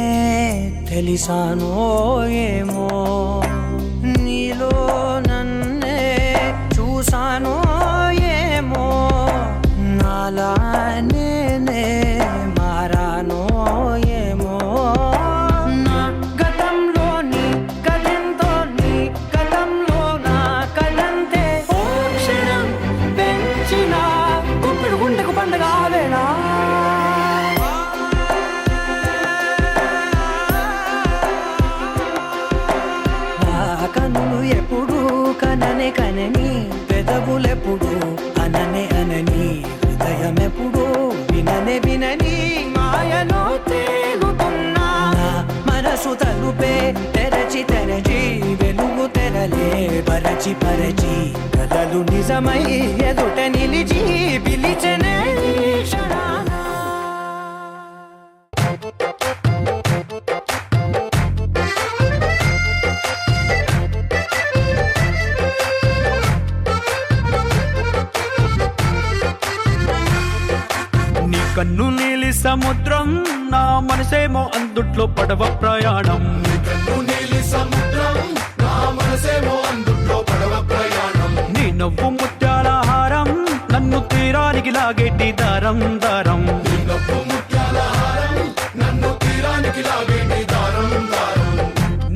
తెలిసానో ఏమో నీలో నన్నే చూసానో ఏమో నాలా నేనే మారానో ఏమో నా గతంలోని కథంతో నీ గతంలో నా కథంతే ఓ క్షణం పెంచిన గుప్పెడు గుండెకు పండగ వేళ నా కన్నులు ఎప్పుడు కననే కనని పెదవులెప్పుడు అననే అనని హృదయం ఎప్పుడు విననే వినని మాయలో తేలుతున్నా నా మనసు తలుపే తెరచి తెరచి వెలుగు తెరలే పరచి పరచి కలలు నిజమై ఎదుట నిలిచి పిలిచెనే ఈ క్షణాన నీ కన్ను నీలి సముద్రం నా మనసేమో అందుట్లో పడవ ప్రయాణం నీ నవ్వు ముత్యాల హారం నన్ను తీరానికి లాగేటి దారం దారం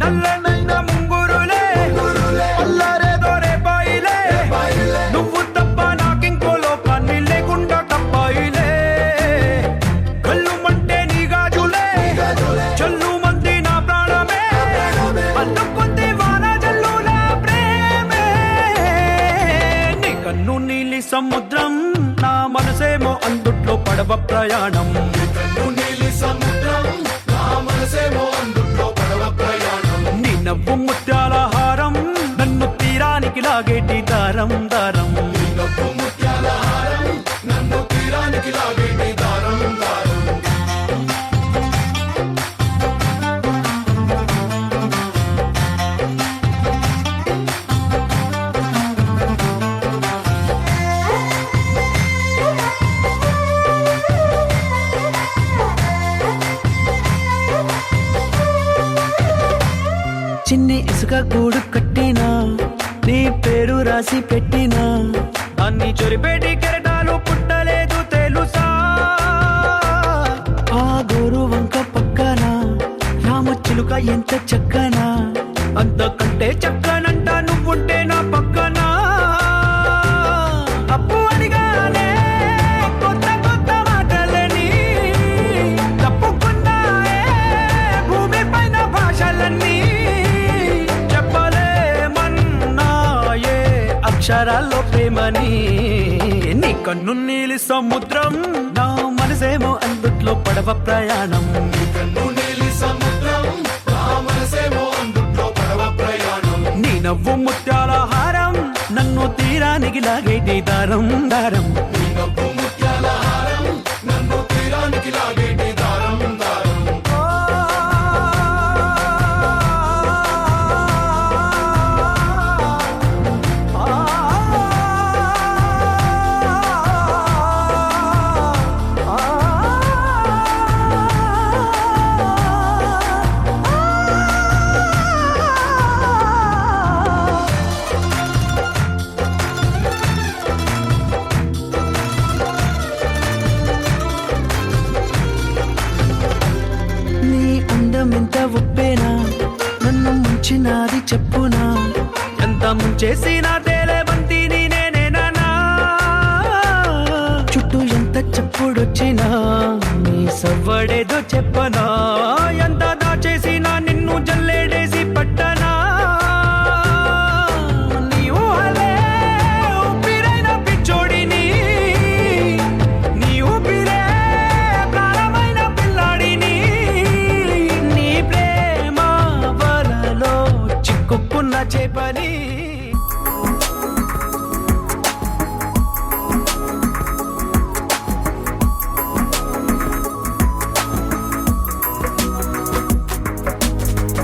నల్లనైన ముంగురులే అల్లారేదో రేపాయిలే నువ్వు తప్ప నాకింకో లోకాన్ని లేకుండా తప్పాయిలే కళ్ళు మంటే నీ గాజులే చల్లు మంది నా ప్రాణమే అల్లుకుంది వాన జల్లుల ప్రేమే నీ కన్ను నీలి సముద్రం నా మనసేమో అందుట్లో పడవ ప్రయాణం నీ నవ్వు ముత్యాల హారం నన్ను తీరానికి లాగేటి దారం దారం చిన్ని ఇసుక గూడు కట్టినా నీ పేరు రాసి పెట్టినా దాన్ని చొరిపేటి కెరటాలు పుట్టలేదు తెలుసా ఆ గోరు వంక పక్కన రామచిలుక ఎంత చక్కనా అంతకంటే చక్కనంట నువ్వుంటే నా పక్కన అప్పు అడిగానే కొత్త కొత్త మాటలని తప్పుకున్నా అక్షరాల్లో ప్రేమని. నీ కన్ను నీలి సముద్రం, నా మనసేమో అందుట్లో పడవ ప్రయాణం. నీ నవ్వు ముత్యాల హారం, నన్ను తీరానికి లాగేటి దారం దారం. ఎంత ఉప్పేనా నన్ను ముంచినాది చెప్పునా, ఎంత ముంచేసినా తేలేవంతి నేనేనా. చుట్టూ ఎంత చెప్పుడొచ్చినా నీ సవ్వడేదో చెప్పనా, ఎంత దాచేసినా నిన్ను జల్లేడేసి పట్టనా. నీ ఊహలే ఊపిరైన పిచ్చోడిని, నీ ఊపిరే ప్రాణమైన పిల్లాడిని. నీ ప్రేమ వలలో చిక్కుకున్న చేపని.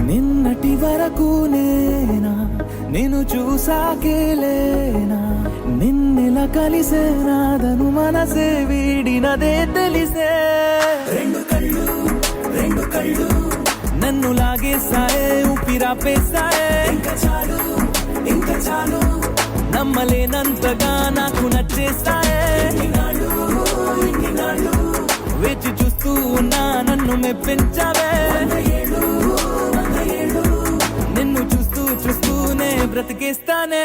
నిన్నటి వరకు నేనా నేను చూసాకేలేనా, నిన్నెలా కలిసేనాదను మనసే వీడినదే తెలిసే. రెండు కళ్ళు నన్ను లాగేసాయే, ఊపిరాపేసాయే. ఇంకా చాలు నమ్మలేనంతగా నాకు నచ్చేసాయే. వేచి చూస్తూ ఉన్నా నన్ను మెప్పించావే. నిన్ను చూస్తూ చూస్తూనే బ్రతికేస్తానే.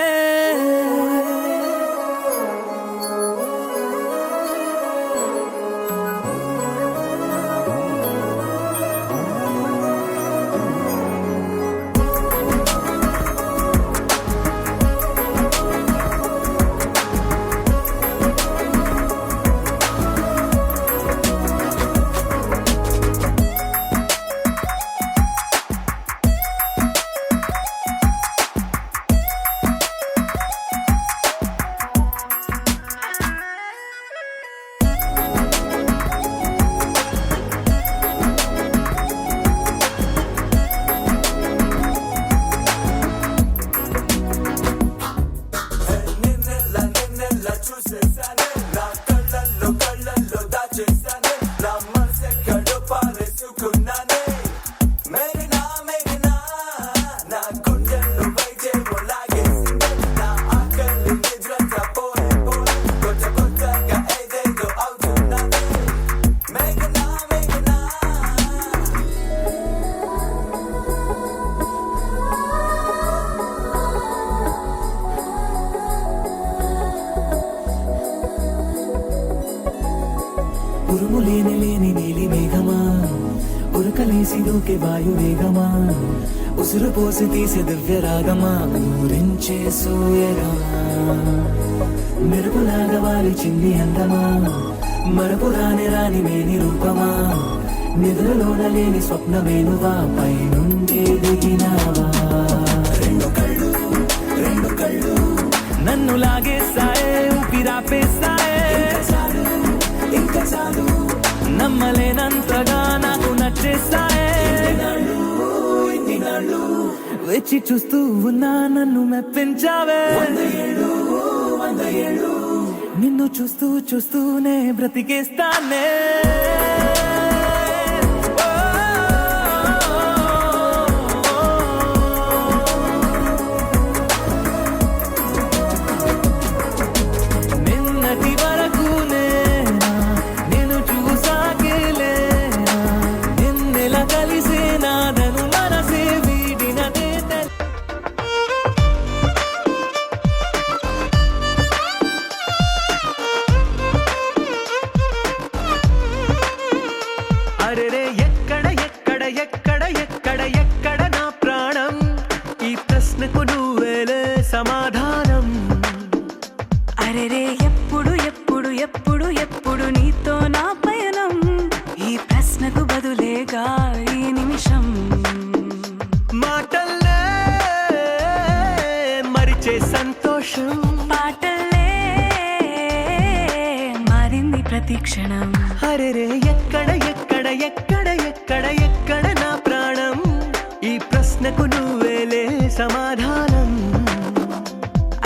ఉరుము లేని నీలి మేఘమా, ఉరకలేసి దూకే వాయు వేగమా, ఉసురు పోసి తీసే దివ్య రాగమా, ఊరించే సూయగమా. మెరుపులాగా వాలి చింది అందమా, మరపు రాని మేని రూపమా, నిద్రలోన లేని స్వప్నమేనువా, పై నుండి దిగినావా. రెండు కళ్ళు నన్ను లాగేసాయే, ఊపిరాపేసాయే. ఇంకా చాలు నమ్మలేనంతగా నాకు నచ్చేసాయే. వేచి చూస్తూ ఉన్నా నన్ను మెప్పించావే. నిన్ను చూస్తూ చూస్తూనే బ్రతికేస్తానే. నిన్నటి వరకు నేనా నేను చూసాకేలేనా, నిన్నెలా కలిసేనాదను మనసే వీడినదే తెలి. ఎప్పుడు ఎప్పుడు నీతో నా పయనం ఈ ప్రశ్నకు బదులేగా ఈ నిమిషం మాటల్లే మరిచే సంతోషం పాటల్లే మారింది ప్రతి క్షణం అరెరే ఎక్కడ ఎక్కడ ఎక్కడ ఎక్కడ ఎక్కడ నా ప్రాణం ఈ ప్రశ్నకు నువ్వేలే సమాధానం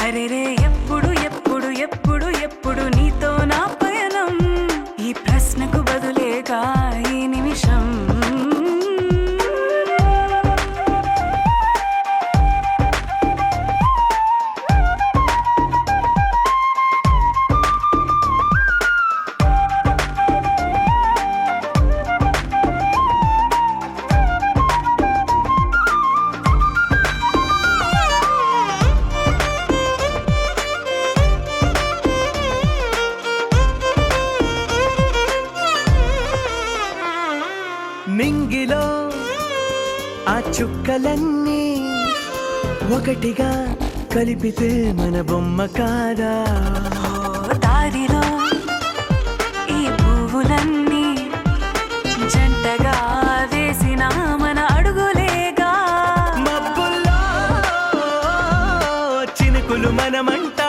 అరెరే ఎప్పుడు ఎప్పుడు ఎప్పుడు ఎప్పుడు నీతో నా పయనం ఈ ప్రశ్నకు బదులేగా ఈ నిమిషం మింగిలో ఆ చుక్కలన్నీ ఒకటిగా కలిపితే మన బొమ్మ కాదా దారిలో ఈ పువ్వులన్నీ జంటగా వేసిన మన అడుగులేగా మబ్బుల్లో చినుకులు మనమంట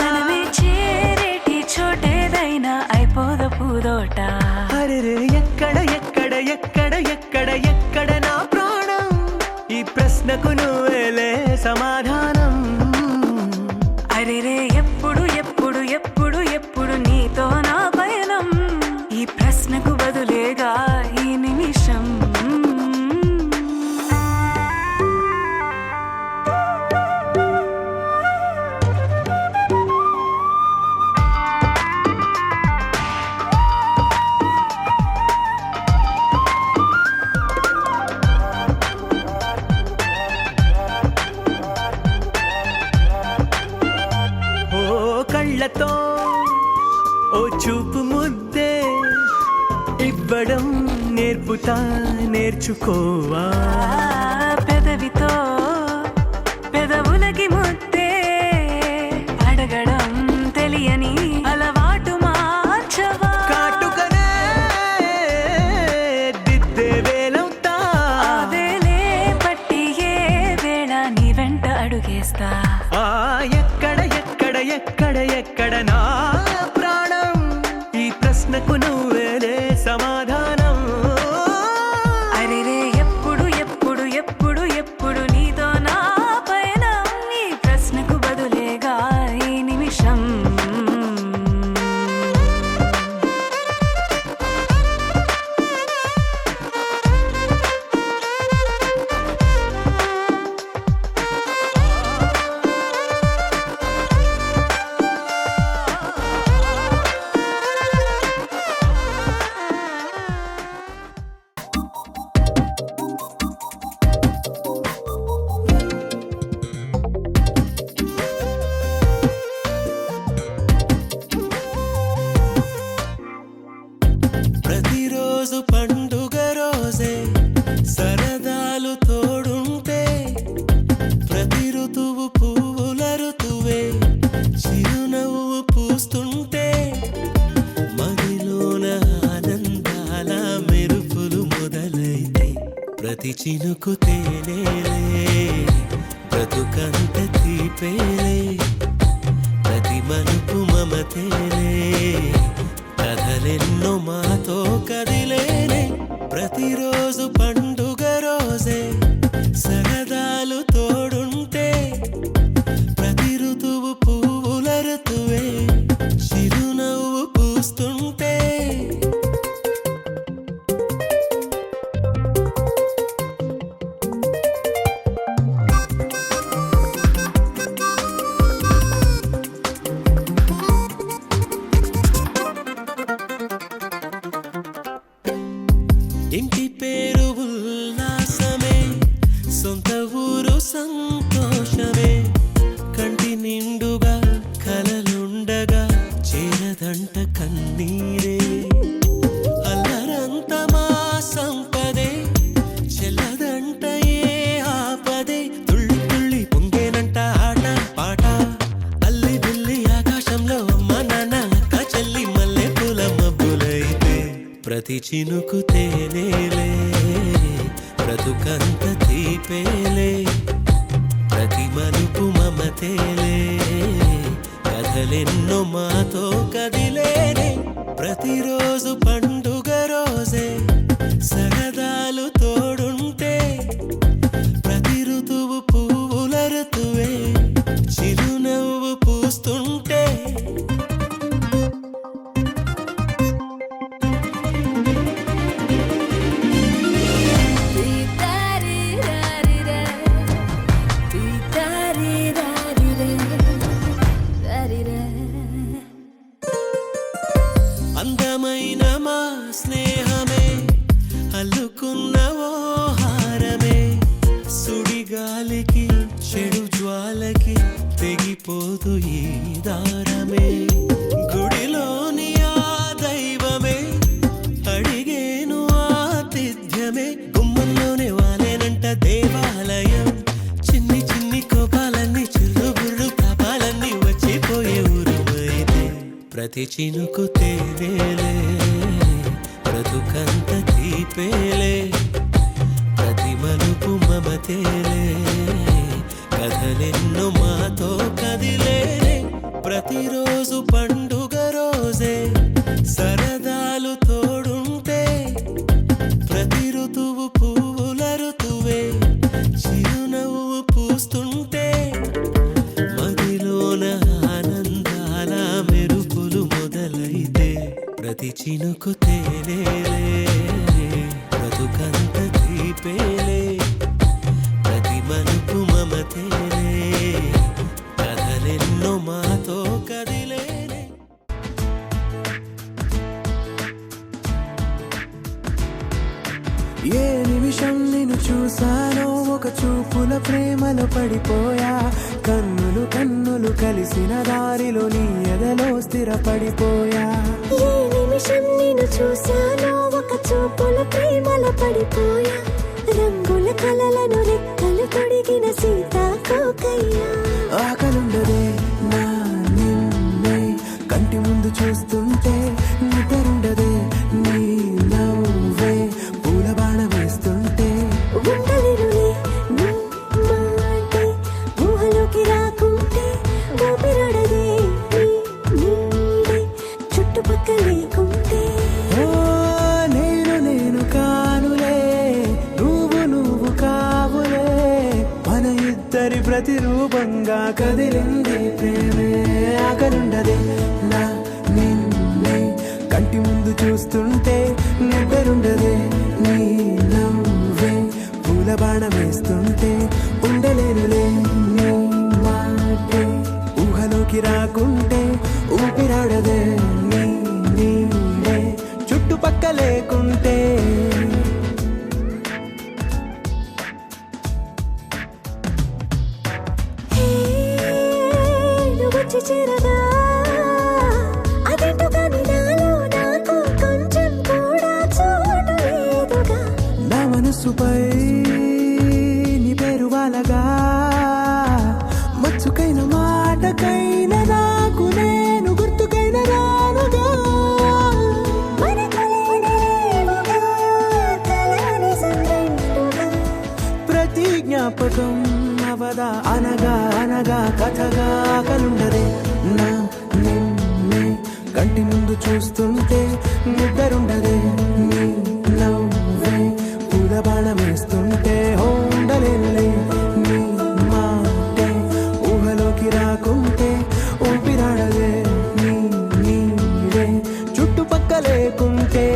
మనమే చేరేటి చోటేదైనా అయిపోద పూదోట అరెరే ఎక్కడ ఎక్కడ ఎక్కడ ఎక్కడ ఎక్కడ నా ప్రాణం ఈ ప్రశ్నకు నువ్వేలే సమాధానం అరెరే ఎప్పుడు ఎప్పుడు ఎప్పుడు ఎప్పుడు నీతో నా పయనం ఈ ప్రశ్నకు బదులేగా ఈ నిమిషం ఓ కళ్ళతో ఓ చూపు ముద్దే ఇవ్వడం నేర్పుతా నేర్చుకోవా పెదవితో పెదవులకి ముద్దే అడగడం తెలియని అలవాటు మార్చవా కాటుకనే దిద్దే వేలవుతా వేలే పట్టి ఏ వేళ నీ వెంట అడుగేస్తా ఆ ఎక్కడ ఎక్కడ ఎక్కడ ఎక్కడ నా ప్రాణం ఈ ప్రశ్నకు నువ్వేలే సమాధానం అరెరే ఎప్పుడు ఎప్పుడు ఎప్పుడు ఎప్పుడు నీతో నా పయనం ఈ ప్రశ్నకు బదులేగా ఈ నిమిషం ప్రతిరోజు పండుగ రోజే సరదాలు తోడుంటే ప్రతి ఋతువు పువ్వుల ఋతువే చిరునవ్వు పూస్తుంటే మదిలోన ఆనందాల మెరుపులు మొదలైతే ప్రతి చినుకు తేనేలే బ్రతుకంత తీపేలే ప్రతి మలుపు మమతేలే కథలెన్నో మాతో కదిలేనే ప్రతిరోజు పండుగ రోజే సరదాలు తోడుంటే ప్రతి ఋతువు పువ్వుల ఋతువే చిరునవ్వు పూస్తుంటే ఇంటి పేరు ఉల్లాసమే సొంత ఊరు సంతోషమే కంటి నిండుగా కలలుండగా చేరదంట కన్నీరే అల్లరంత మా సంపదే చెల్లదంట ఏ ఆపదే తుళ్ళి తుళ్ళి పొంగేనంట ఆట పాట అల్లి బిల్లి ఆకాశంలో అమ్మ నాన్న అక్క చెల్లి ప్రతి చినుకు తేనేలే బ్రతుకంత తీపేలే ప్రతి మలుపు మమతేలే కథలెన్నో మాతో కదిలేనే ప్రతిరోజు పండుగ రోజే సరదాలు తోడుంటే ప్రతి ఋతువు పువ్వుల ఋతువే చిరునవ్వు పూస్తుంటే అందమైన మా స్నేహమే అల్లుకున్న ఓ హారమే సుడిగాలికి చెడు జ్వాలకి తెగిపోదు ఈ దారమే గుడిలోని ఆ దైవమే అడిగేను ఆతిథ్యమే గుమ్మంలోనే వాలేనంట దేవాలయం చిన్ని చిన్ని కోపాలన్నీ చిల్లుబుర్రు పాపాలన్నీ వచ్చిపోయే ఊరుమైతే ప్రతి చినుకు తేనేలే బ్రతుకంత తీపేలే ప్రతి మలుపు మమతేలే కథలెన్నో మాతో కదిలేనే ప్రతిరోజు పండుగ రోజే సరదాలు తోడుంటే ప్రతి ఋతువు పువ్వుల ఋతువే చిరునవ్వు పూస్తుంటే మదిలోన ఆనందాల మెరుపులు మొదలైతే ప్రతి చినుకు తేనేలే బ్రతుకంత తీపేలే ప్రతి మలుపు మమతేలే కథలెన్నో మాతో కదిలేనే ఏ నిమిషం నిన్ను చూసానో ఒక చూపుల ప్రేమలో పడిపోయా కన్నులు కన్నులు కలిసిన దారిలో నీ ఎదలో స్థిరపడిపోయా ఏ నిమిషం నేను చూశానో ఒక చూపుల ప్రేమలో పడిపోయా రంగుల కలలను రెక్కలు తొడిగిన సీతాకోకయ్యా ఆకలుండదే నా నిన్నే కంటి ముందు చూస్తుంటే నిద్రుండదే నీ నవ్వే పూల బాణం వేస్తుంటే ఉండలేనులే నీ మాటే ఊహలోకి రాకుంటే ఊపిరాడదే నీ నీడే చుట్టుపక్కల లేకుంటే ఓ నేను కానులే నువ్వు కావులే మన ఇద్దరి ప్రతిరూపంగా కదిలింది ప్రేమే ఆకలుండదే నా నిన్నే కంటి ముందు చూస్తుంటే నిద్రుండదే నీ నవ్వే పూల బాణం వేస్తుంటే ఉండలేనులే నీ మాటే ఊహలోకి రాకుంటే ఊపిరాడదే నీ నీడే చుట్టుపక్క లేకుంటే వచ్చి చేరగా అదేంటో కానీ నాలో నాకు కొంచెం కూడా చోటు లేదుగా నా మనసుపై నీ పేరు వాలగా మచ్చుకైన మాటకైన నాకు నేను గుర్తుకైన రానుగా మనకులేనిలేవుగా, కలని సంగంటుగా. ప్రతి జ్ఞాపకం అవదా అనగా అనగా కథగా కలుండదే నా నిన్నే కంటి ముందు చూస్తుంటే నిద్రుండదే నీ నవ్వే పూల బాణం వేస్తుంటే ఉండలేనులే నీ మాటే ఊహలోకి రాకుంటే ఊపిరాడదే నీ నీడే చుట్టుపక్క లేకుంటే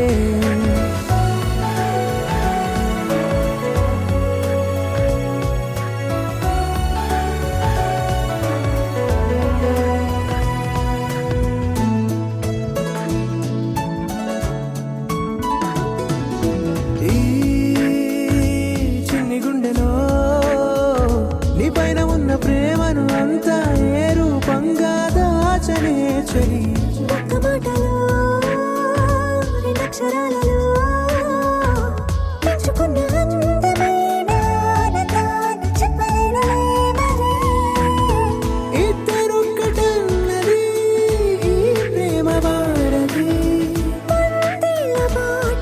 ఈ చిన్ని గుండెలో నీ పైన ఉన్న ప్రేమను అంతా ఏ రూపంగా దాచనే చలి ఒక్క మాటలో రెండక్షరాలలో పెంచుకున్న అందమైన ఆనందాన్ని చెప్పలేనులే మరి. ఇద్దరొక్కటన్నది ఈ ప్రేమ వారది పందిళ్ళ బాట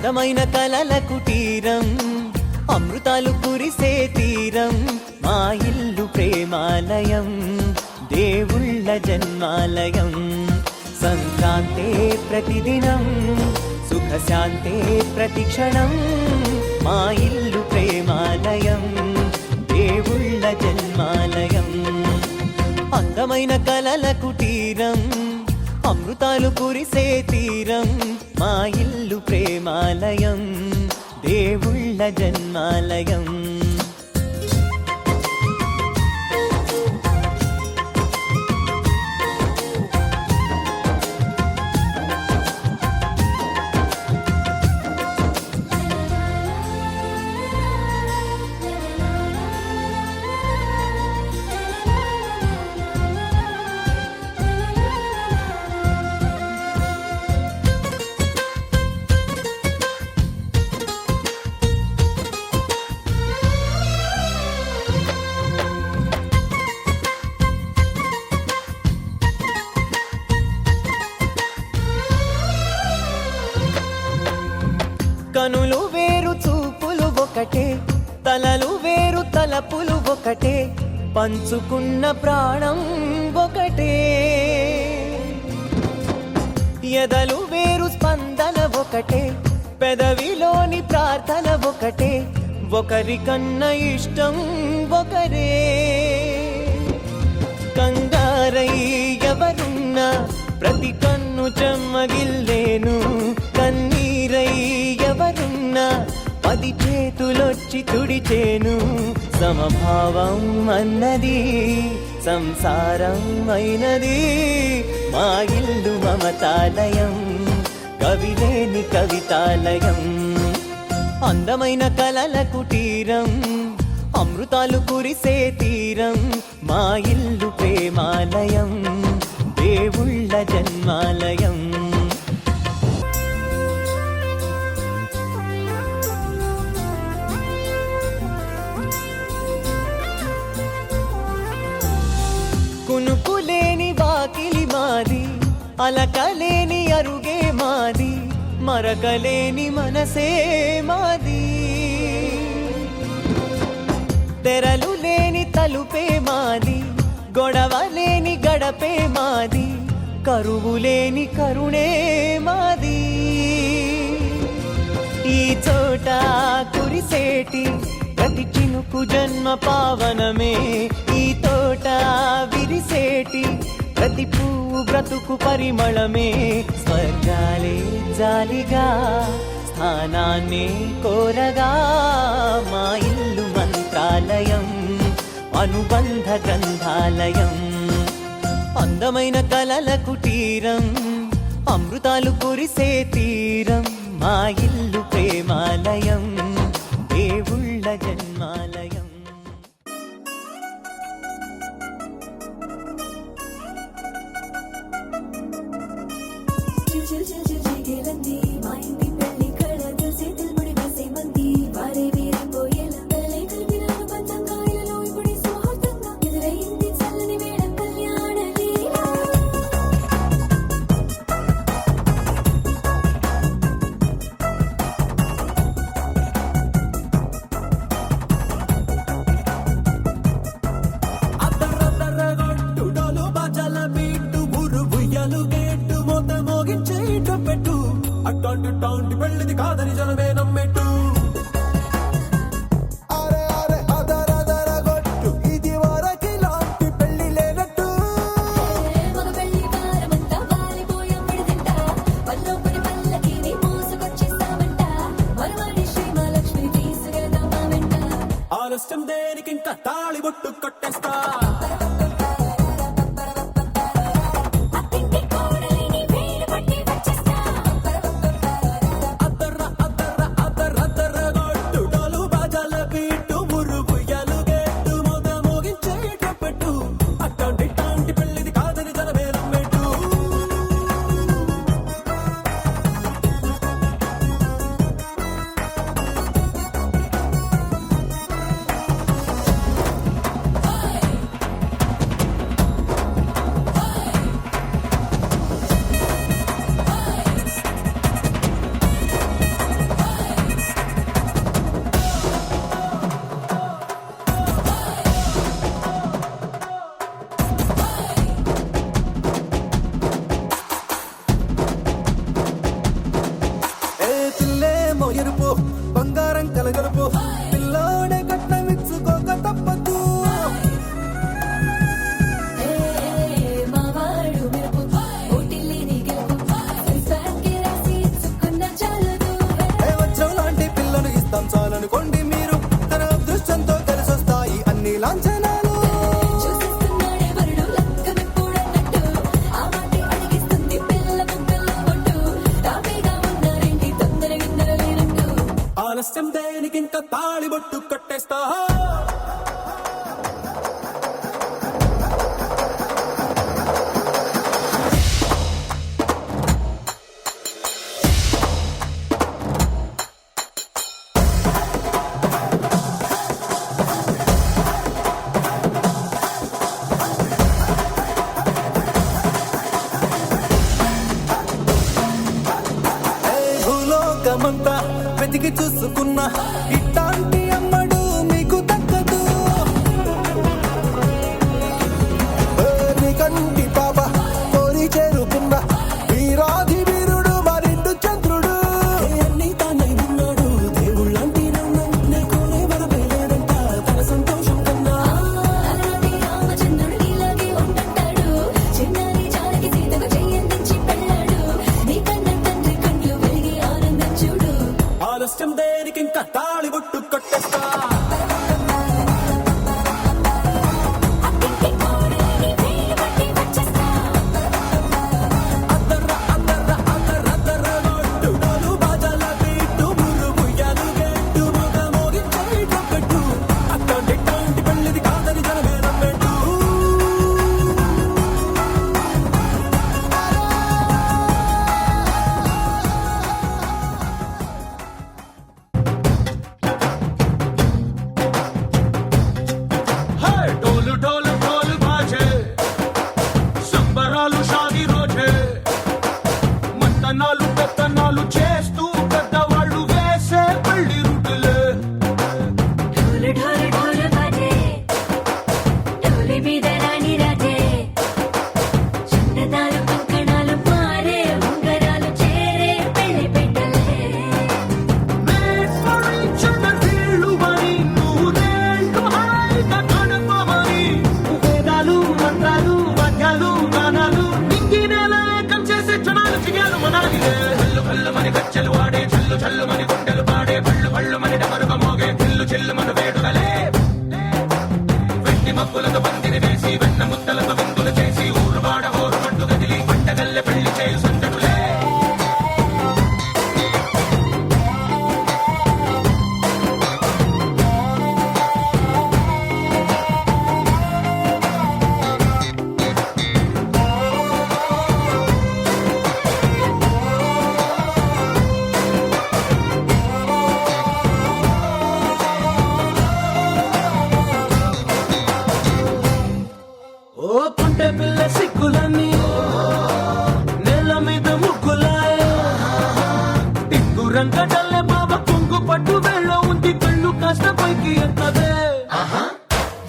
అందమైన కలల కుటీరం అమృతాలు కురిసే తీరం మా ఇల్లు ప్రేమాలయం దేవుళ్ళ జన్మాలయం సంక్రాంతే ప్రతిదినం సుఖశాంతే ప్రతిక్షణం మా ఇల్లు ప్రేమాలయం దేవుళ్ళ జన్మాలయం అందమైన కలల కుటీరం అమృతాలు కురిసే తీరం మా ఇల్లు ప్రేమాలయం దేవుళ్ళ జన్మాలయం కనులు వేరు చూపులు ఒకటే తలలు వేరు తలపులు ఒకటే పంచుకున్న ప్రాణం ఒకటే ఎదలు వేరు స్పందన ఒకటే పెదవిలోని ప్రార్థన ఒకటే ఒకరికన్నా ఇష్టం ఒకరే కంగారై ఎవరున్నా ప్రతి కన్ను చెమ్మగిల్లేను కన్నీరై ఎవరున్నా 10 చేతులొచ్చి తుడిచేను సమభావం అన్నది సంసారం అయినది మా ఇల్లు మమతాలయం కవిలేని కవితాలయం అందమైన కలల కుటీరం అమృతాలు కురిసే తీరం మా ఇల్లు ప్రేమాలయం దేవుళ్ళ జన్మాలయం కునుకులేని వాకిలి మాది అలకలేని అరుగే మాది మరకలేని మనసే మాది తెరలు లేని తలుపే మాది గొడవ లేని గడపే మాది కరువు లేని కరుణే మాది ఈ చోట కురిసేటి ప్రతి చినుకు జన్మ పావనమే ఈ తోట విరిసేటి ప్రతి పువ్వు బ్రతుకు పరిమళమే స్వర్గాలే జాలిగా స్థానాన్ని కోరగా మా ఇల్లు మంత్రాలయం అనుబంధ గ్రంథాలయం అందమైన కలల కుటీరం అమృతాలు కురిసే తీరం మా ఇల్లు ప్రేమాలయం దేవుళ్ళ జన్మాలయం అట్టాంటి పెళ్ళిది కాదని జనమే నమ్మెట్టు ఇది వరకి లాంటి పెళ్లి లేనట్టు ఆలస్యం దేనికి ఇంకా తాళి బొట్టు కొట్టేస్తా ఆలస్యం దేనికి ఇంకా తాళిబొట్టు కట్టేస్తా భూలోకమంతా వెతికి చూసుకున్నా ఇట్లాంటి అమ్మడు మీకు దక్కదు నీ కంటి పాప కోరి చేరుకున్నా వీరాధి వీరుడు మరిండు చంద్రుడు అన్ని తానై ఉన్నాడు దేవుళ్ళంటి నన్ను నే కోరే వరమే లేదంట తన సంతోషం కన్నా అలాంటి రామచంద్రుడు ఇలాగే ఉంటుంటాడు చిన్నారి జానకి సీతకు చెయ్యందించి పెళ్ళాడు నీ కన్న తండ్రి కళ్ళు వెలిగి ఆనందం చూడు ఆలస్యం దేనికి ఇంకా తాళిబొట్టు కట్టేస్తా అత్తింటి కోడలిని వేలు పట్టి వచ్చేస్తా అద్దర్ర అద్దర్ర అద్దర్ర అద్దర్ర గొట్టు డోలు బాజాల బీటు మురు ముయ్యాలు గెట్టు మొగ మోగించే ట్రంపెట్టు అట్లాంటి పెళ్ళిది కాదని జనమే నమ్మెట్టు ढोल ढोल ढोल बाजे సంబరాలు షాది రోజే మంతనాలు పెత్తనాలు చేస్తూ పెద్దవాళ్ళు వేసే పెళ్లి రుటులే ఢోలు ఢోలు ఢోలు బాజే ఢోలి మీద రాణి రాజే చిన్నదాలు కంకణాలు మారే ఉంగరాలు చేరే పెళ్లి పెట్టలే Made for each other వీళ్ళు మరి నూరేళ్ళు హాయిగా గడపమని వేదాలు మంత్రాలు వాద్యాలు గానాలు నింగినేల ఏకం చేసే క్షణాలు చిగాలు మనాలిలే హల్లు హల్లు మని గజ్జలు వాడే చల్లు చల్లు మని గుండెలు పాడే పళ్ళు పళ్ళు మని డమరుగ మోగే చిల్లు చిల్లు మన వేడుకలే వెండి మబ్బులతో పందిరి వేసి వెన్న ముద్దలతో విందులు చేసి ఊరు వాడ హోరు మంటు గదిలి పంటగల్లె పెళ్లి చేయు సందడులే ఓ పుంటె పిల్ల సిక్కులన్నీ నేల మీద ముగ్గులాయ టింగు రంగడల్లె బాబ కొంగు పట్టు వెళ్ళ ఉంది కళ్ళు కాస్త పైకి ఎత్తదే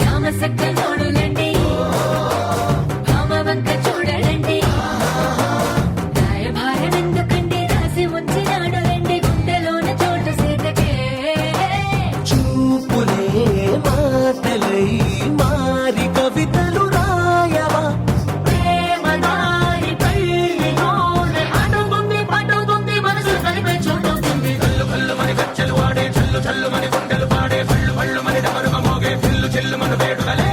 రామసక్క నోడులండి భామ వంక చూడలండి రాయభారం ఎందుకండి రాసి ఉంచినాడు రండి గుండెలోన చోటు సీతకే చూపులే మాటలై మారి కవితలు రాయవా ప్రేమ దారి పెళ్లిలోనే అడుగుంది పడుతుంది మనసు కలిపే చోటవుతుంది కల్లు కల్లు మని గజ్జలు వాడే చల్లు చల్లు మని గుండెలు పాడే పళ్ళు పళ్ళు మని డమరుగ మోగే చిల్లు చిల్లు మన వేడుకలే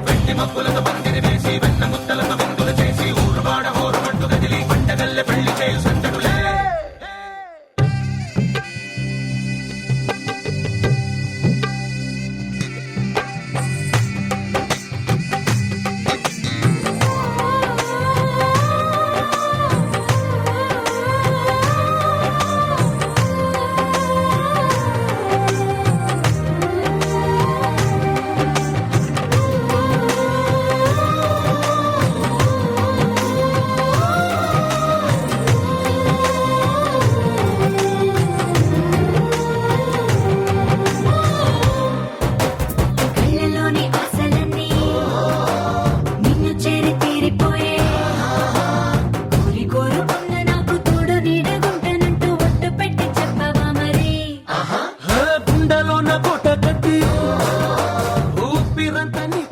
వెండి మబ్బులతో పందిరి వేసి వెన్న ముద్దలతో విందులు చేసి ఊరు వాడ హోరు మంటు గదిలి పంటగల్లె పెళ్లి చేయు సందడులే కళ్ళలోని ఆశలన్నీ నిన్ను చేరి తీరిపోయే కోరి కోరుకున్న నాకు తోడు నీడగుంటానంటూ ఒట్టు పెట్టి చెప్పవా మరి గుండెలోన కోట కట్టి ఊపిరంతా నీ